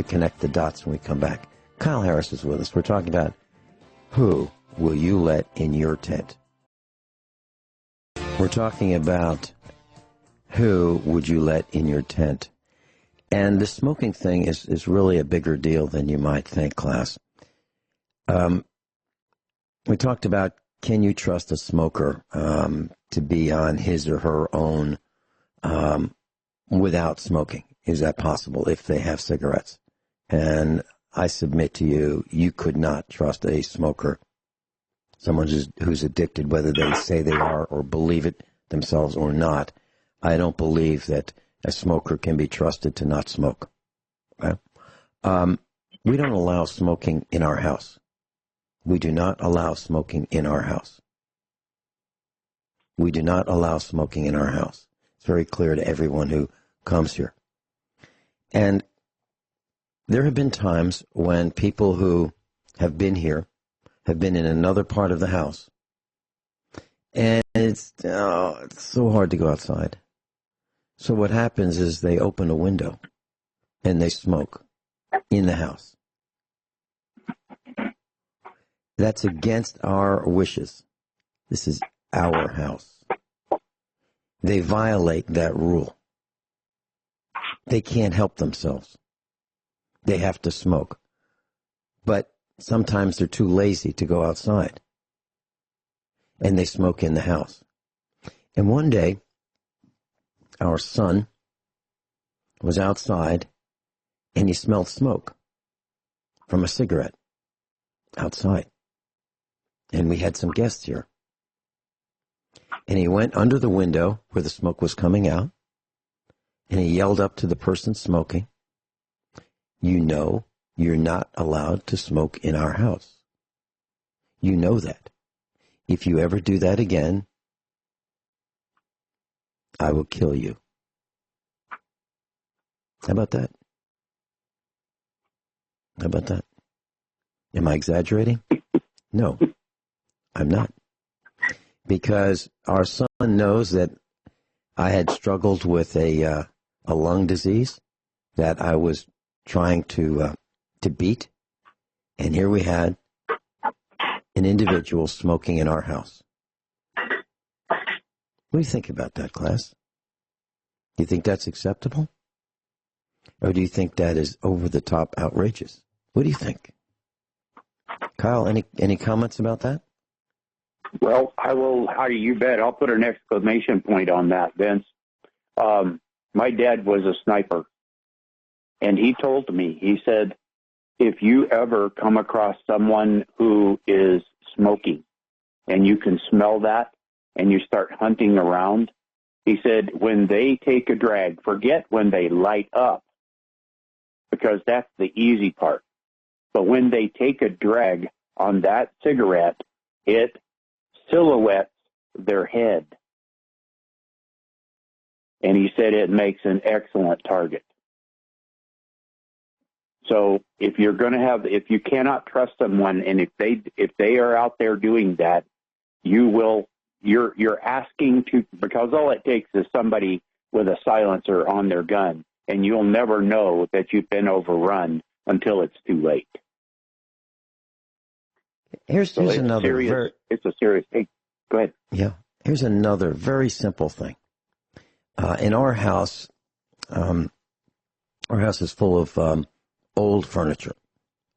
connect the dots when we come back. Kyle Harris is with us. We're talking about who will you let in your tent. We're talking about who would you let in your tent. And the smoking thing is really a bigger deal than you might think, class. We talked about, can you trust a smoker to be on his or her own without smoking? Is that possible if they have cigarettes? And I submit to you, you could not trust a smoker, someone who's addicted, whether they say they are or believe it themselves or not. I don't believe that a smoker can be trusted to not smoke. Okay? We don't allow smoking in our house. We do not allow smoking in our house. We do not allow smoking in our house. It's very clear to everyone who comes here. And there have been times when people who have been here have been in another part of the house, and it's so hard to go outside. So what happens is they open a window and they smoke in the house. That's against our wishes. This is our house. They violate that rule. They can't help themselves. They have to smoke. But sometimes they're too lazy to go outside, and they smoke in the house. And one day, our son was outside, and he smelled smoke from a cigarette outside. And we had some guests here. And he went under the window where the smoke was coming out, and he yelled up to the person smoking, "You know you're not allowed to smoke in our house. You know that. If you ever do that again, I will kill you." How about that? How about that? Am I exaggerating? No, I'm not. Because our son knows that I had struggled with a lung disease that I was trying to beat. And here we had an individual smoking in our house. What do you think about that, class? Do you think that's acceptable? Or do you think that is over-the-top outrageous? What do you think? Kyle, any comments about that? Well, I will. You bet. I'll put an exclamation point on that, Vince. My dad was a sniper, and he told me, he said, if you ever come across someone who is smoking and you can smell that and you start hunting around, he said, when they take a drag, forget when they light up, because that's the easy part. But when they take a drag on that cigarette, it silhouettes their head. And he said it makes an excellent target. So if you cannot trust someone, and if they are out there doing that, you're asking to, because all it takes is somebody with a silencer on their gun, and you'll never know that you've been overrun until it's too late. Here's another it's a serious thing. Go ahead. Yeah. Here's another very simple thing. In our house is full of old furniture,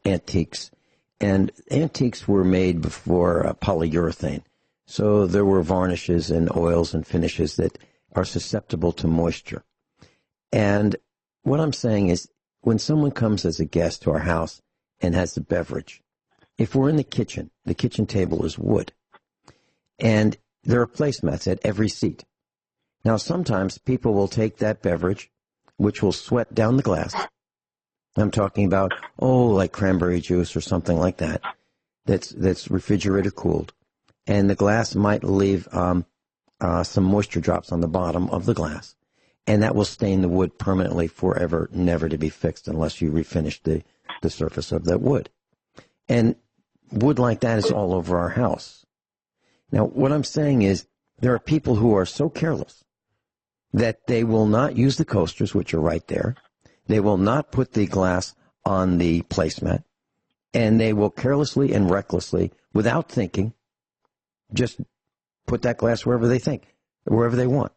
antiques. And antiques were made before polyurethane. So there were varnishes and oils and finishes that are susceptible to moisture. And what I'm saying is, when someone comes as a guest to our house and has a beverage, if we're in the kitchen table is wood. And there are placemats at every seat. Now, sometimes people will take that beverage, which will sweat down the glass. I'm talking about, like cranberry juice or something like that, that's refrigerator cooled. And the glass might leave some moisture drops on the bottom of the glass. And that will stain the wood permanently forever, never to be fixed unless you refinish the surface of that wood. And wood like that is all over our house. Now, what I'm saying is, there are people who are so careless that they will not use the coasters, which are right there. They will not put the glass on the placemat, and they will carelessly and recklessly, without thinking, just put that glass wherever they want,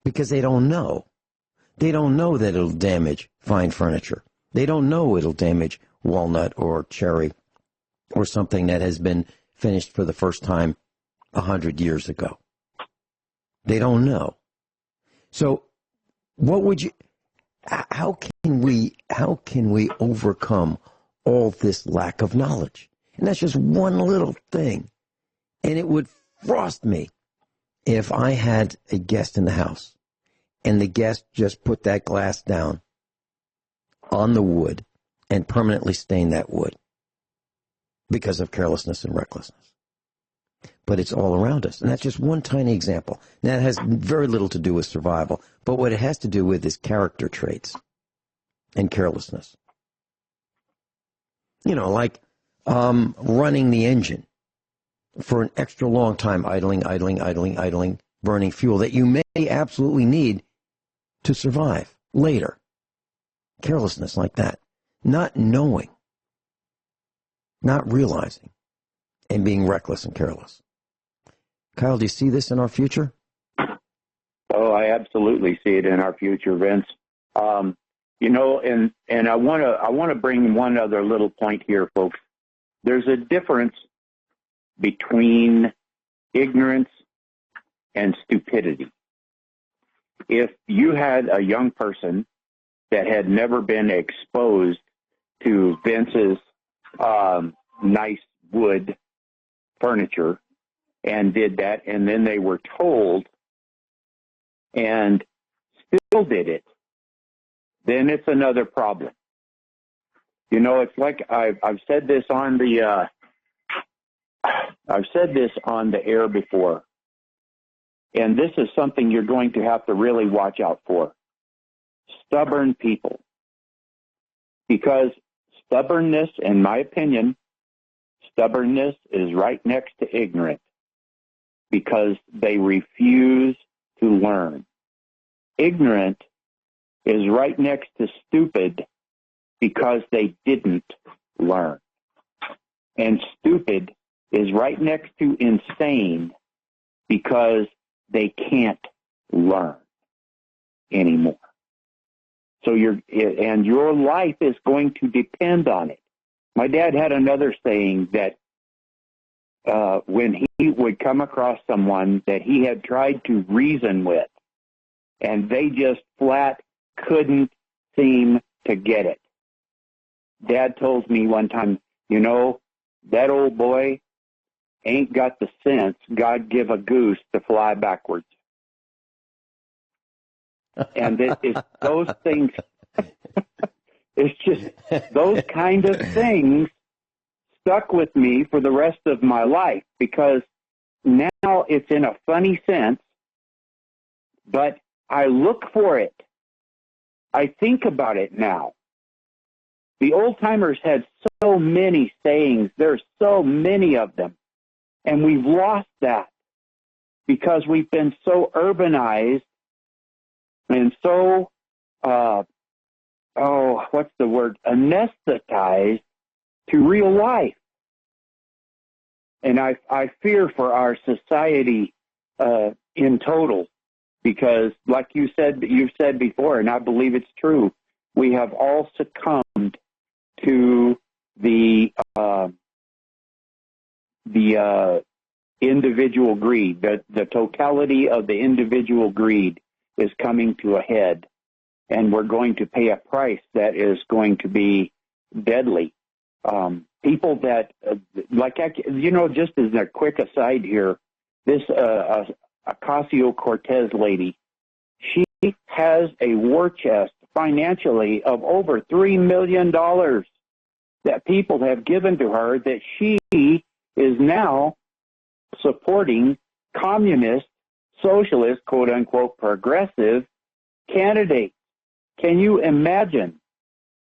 because they don't know. They don't know that it'll damage fine furniture. They don't know it'll damage walnut or cherry or something that has been finished for the first time 100 years ago. They don't know. So how can we overcome all this lack of knowledge? And that's just one little thing. And it would frost me if I had a guest in the house and the guest just put that glass down on the wood and permanently stained that wood because of carelessness and recklessness. But it's all around us. And that's just one tiny example. Now, it has very little to do with survival, but what it has to do with is character traits and carelessness. Like running the engine for an extra long time, idling, burning fuel that you may absolutely need to survive later. Carelessness like that. Not knowing, not realizing, and being reckless and careless. Kyle, do you see this in our future? Oh, I absolutely see it in our future, Vince. And I want to bring one other little point here, folks. There's a difference between ignorance and stupidity. If you had a young person that had never been exposed to Vince's nice wood furniture and did that, and then they were told and still did it, then it's another problem. It's like I've said this on the air before, and this is something you're going to have to really watch out for. Stubborn people, because stubbornness, in my opinion, stubbornness is right next to ignorant, because they refuse to learn. Ignorant is right next to stupid because they didn't learn. And stupid is right next to insane because they can't learn anymore. So your life is going to depend on it. My dad had another saying that when he would come across someone that he had tried to reason with, and they just flat couldn't seem to get it. Dad told me one time, you know, that old boy ain't got the sense God give a goose to fly backwards. And it's those things, it's just those kind of things stuck with me for the rest of my life, because now it's in a funny sense, but I look for it. I think about it now. The old timers had so many sayings. There's so many of them. And we've lost that because we've been so urbanized and so, what's the word? Anesthetized to real life. And I fear for our society in total, because like you've said before, and I believe it's true, we have all succumbed to the individual greed. The totality of the individual greed is coming to a head, and we're going to pay a price that is going to be deadly. People that, just as a quick aside here, this Ocasio-Cortez lady, she has a war chest financially of over $3 million that people have given to her, that she is now supporting communist, socialist, quote unquote, progressive candidates. Can you imagine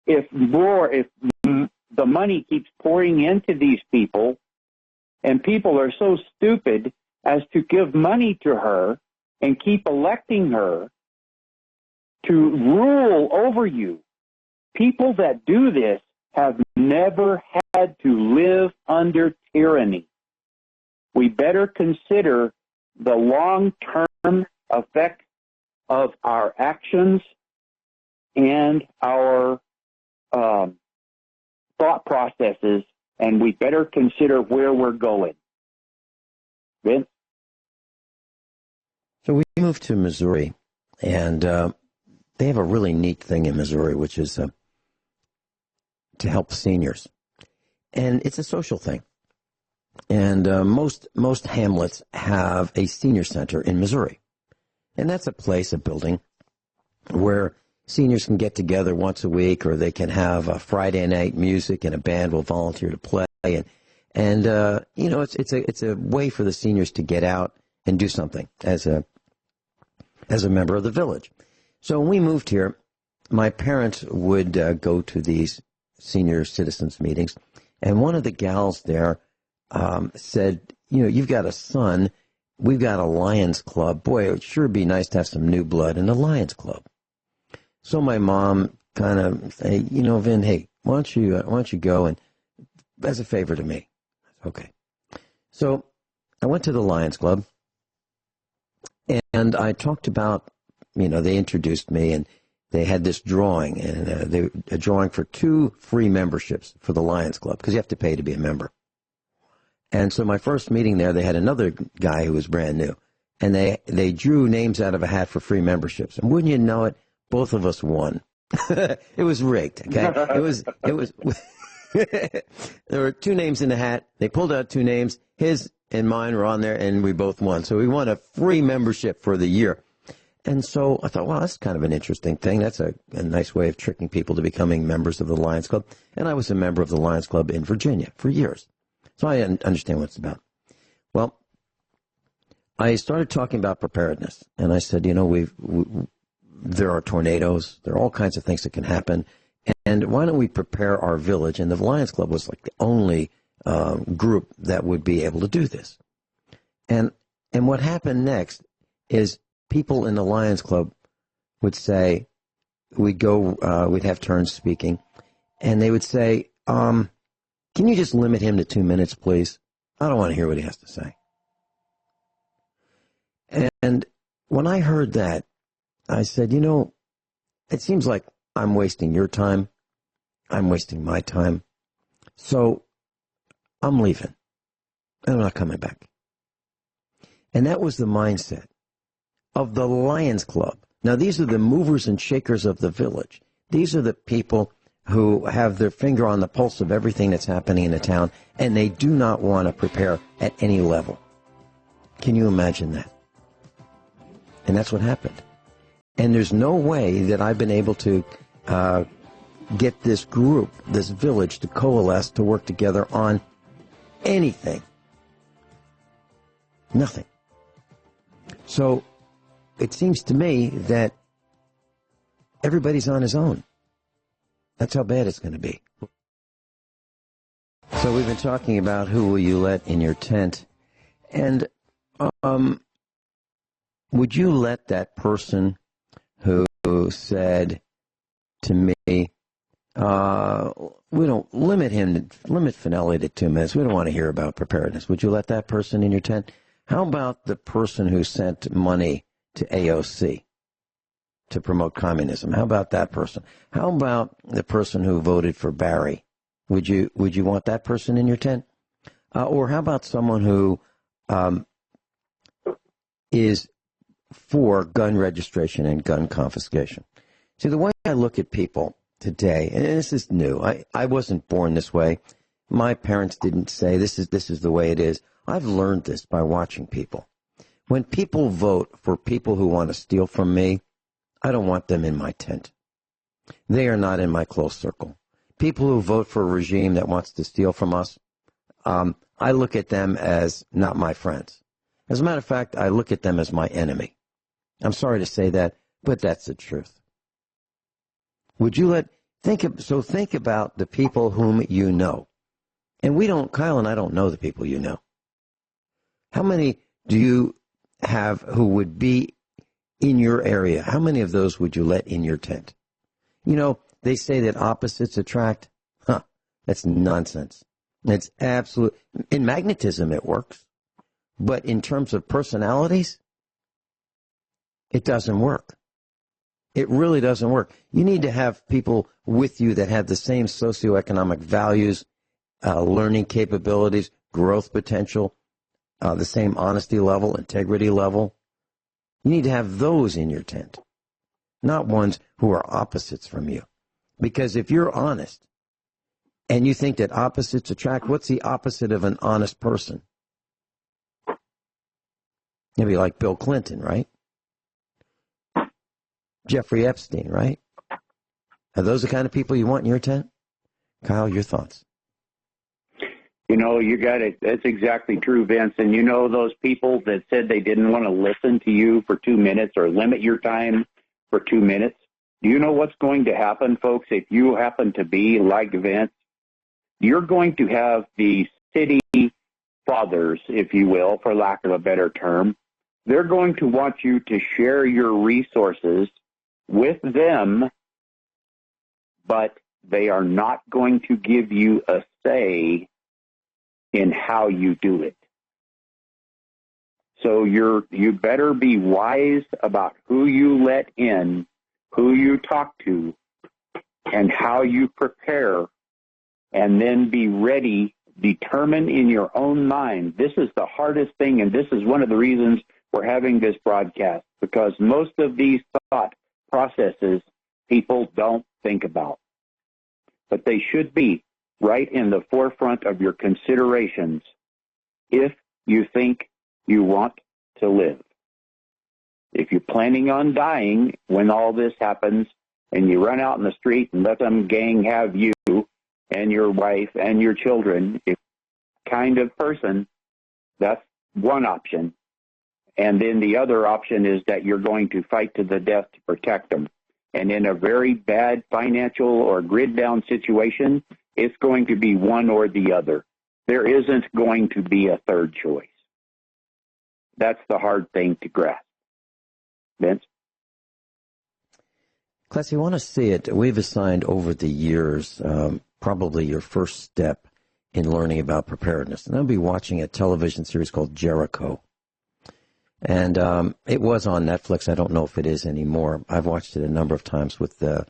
if the money keeps pouring into these people, and people are so stupid as to give money to her and keep electing her to rule over you? People that do this have never had to live under tyranny. We better consider the long-term effect of our actions and our thought processes, and we better consider where we're going. Vince? So we moved to Missouri, and they have a really neat thing in Missouri, which is to help seniors. And it's a social thing. And most hamlets have a senior center in Missouri. And that's a place, a building, where seniors can get together once a week, or they can have a Friday night music and a band will volunteer to play. And it's a way for the seniors to get out and do something as a member of the village. So when we moved here, my parents would go to these senior citizens meetings, and one of the gals there said, you've got a son, we've got a Lions Club. Boy, it would sure be nice to have some new blood in the Lions Club. So my mom kind of say, Vin, hey, why don't you go, and as a favor to me. Okay. So I went to the Lions Club, and I talked about, they introduced me, and they had this drawing, and a drawing for 2 free memberships for the Lions Club, because you have to pay to be a member. And so my first meeting there, they had another guy who was brand new, and they drew names out of a hat for free memberships. And wouldn't you know it, both of us won. It was rigged, okay? It was there were 2 names in the hat. They pulled out 2 names. His and mine were on there, and we both won. So we won a free membership for the year. And so I thought, well, that's kind of an interesting thing. That's a nice way of tricking people to becoming members of the Lions Club. And I was a member of the Lions Club in Virginia for years. So I understand what it's about. Well, I started talking about preparedness. And I said, there are tornadoes. There are all kinds of things that can happen. And why don't we prepare our village? And the Lions Club was like the only group that would be able to do this. And what happened next is people in the Lions Club would say, we'd have turns speaking, and they would say, can you just limit him to 2 minutes, please? I don't want to hear what he has to say. And when I heard that, I said, it seems like I'm wasting your time. I'm wasting my time. So I'm leaving. and I'm not coming back. And that was the mindset of the Lions Club. Now, these are the movers and shakers of the village. These are the people who have their finger on the pulse of everything that's happening in the town, and they do not want to prepare at any level. Can you imagine that? And that's what happened. And there's no way that I've been able to get this group, this village, to coalesce, to work together on anything. Nothing. So it seems to me that everybody's on his own. That's how bad it's going to be. So we've been talking about who will you let in your tent. And would you let that person who said to me, we don't limit Finelli to 2 minutes. We don't want to hear about preparedness. Would you let that person in your tent? How about the person who sent money to AOC to promote communism? How about that person? How about the person who voted for Barry? Would you want that person in your tent? Or how about someone who is for gun registration and gun confiscation? See, the way I look at people today, and this is new. I wasn't born this way. My parents didn't say this is the way it is. I've learned this by watching people. When people vote for people who want to steal from me, I don't want them in my tent. They are not in my close circle. People who vote for a regime that wants to steal from us, I look at them as not my friends. As a matter of fact, I look at them as my enemy. I'm sorry to say that, but that's the truth. Would you think about the people whom you know. And Kyle and I don't know the people you know. How many do you have who would be in your area? How many of those would you let in your tent? You know, they say that opposites attract. That's nonsense. It's absolute. In magnetism, it works. But in terms of personalities, it doesn't work. It really doesn't work. You need to have people with you that have the same socioeconomic values, learning capabilities, growth potential, the same honesty level, integrity level. You need to have those in your tent, not ones who are opposites from you. Because if you're honest and you think that opposites attract, what's the opposite of an honest person? Maybe like Bill Clinton, right? Jeffrey Epstein, right? Are those the kind of people you want in your tent? Kyle, your thoughts? You know, you got it. That's exactly true, Vince. And you know those people that said they didn't want to listen to you for 2 minutes or limit your time for 2 minutes? Do you know what's going to happen, folks, if you happen to be like Vince? You're going to have the city fathers, if you will, for lack of a better term. They're going to want you to share your resources with them, but they are not going to give you a say in how you do it. So you better be wise about who you let in, who you talk to, and how you prepare, and then be ready, determine in your own mind. This is the hardest thing, and this is one of the reasons we're having this broadcast, because most of these thought processes people don't think about. But they should be right in the forefront of your considerations if you think you want to live. If you're planning on dying when all this happens and you run out in the street and let them gang have you and your wife and your children, if kind of person, that's one option. And then the other option is that you're going to fight to the death to protect them. And in a very bad financial or grid down situation, it's going to be one or the other. There isn't going to be a third choice. That's the hard thing to grasp. Vince? Class, you want to see it. We've assigned over the years probably your first step in learning about preparedness. And I'll be watching a television series called Jericho. And it was on Netflix. I don't know if it is anymore. I've watched it a number of times with the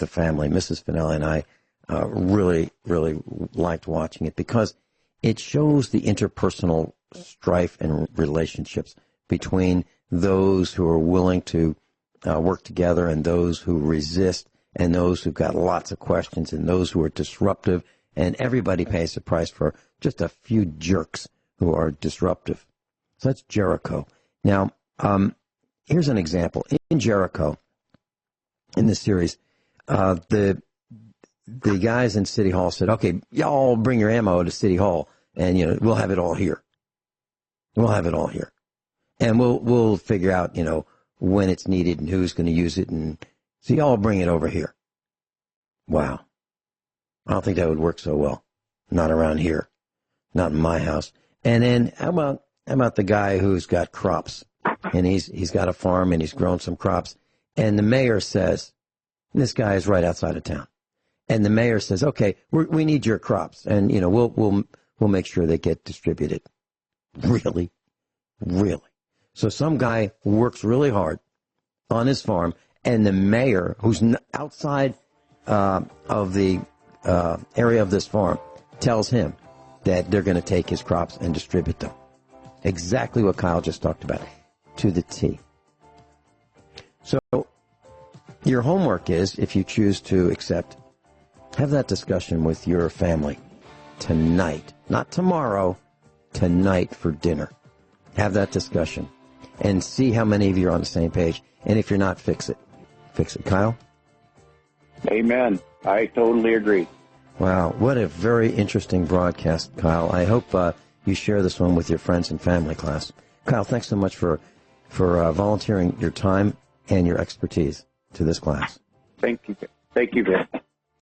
family. Mrs. Finelli and I really, really liked watching it because it shows the interpersonal strife and relationships between those who are willing to work together and those who resist and those who've got lots of questions and those who are disruptive. And everybody pays the price for just a few jerks who are disruptive. So that's Jericho. Now, here's an example. In Jericho, in this series, the guys in City Hall said, okay, y'all bring your ammo to City Hall, and, you know, we'll have it all here. We'll have it all here. And we'll figure out, you know, when it's needed and who's going to use it. And so y'all bring it over here. Wow. I don't think that would work so well. Not around here. Not in my house. And then how about the guy who's got crops? And he's got a farm and he's grown some crops. And the mayor says, this guy is right outside of town. And the mayor says, okay, we need your crops. And, you know, we'll make sure they get distributed. Really? Really? So some guy works really hard on his farm, and the mayor, who's outside of the area of this farm, tells him that they're going to take his crops and distribute them. Exactly what Kyle just talked about, to the T. So your homework is, if you choose to accept, have that discussion with your family tonight, not tomorrow, tonight for dinner. Have that discussion and see how many of you are on the same page. And if you're not, fix it. Fix it. Kyle? Amen. I totally agree. Wow, what a very interesting broadcast, Kyle. I hope you share this one with your friends and family class. Kyle, thanks so much for volunteering your time and your expertise to this class. Thank you. Thank you, Ben.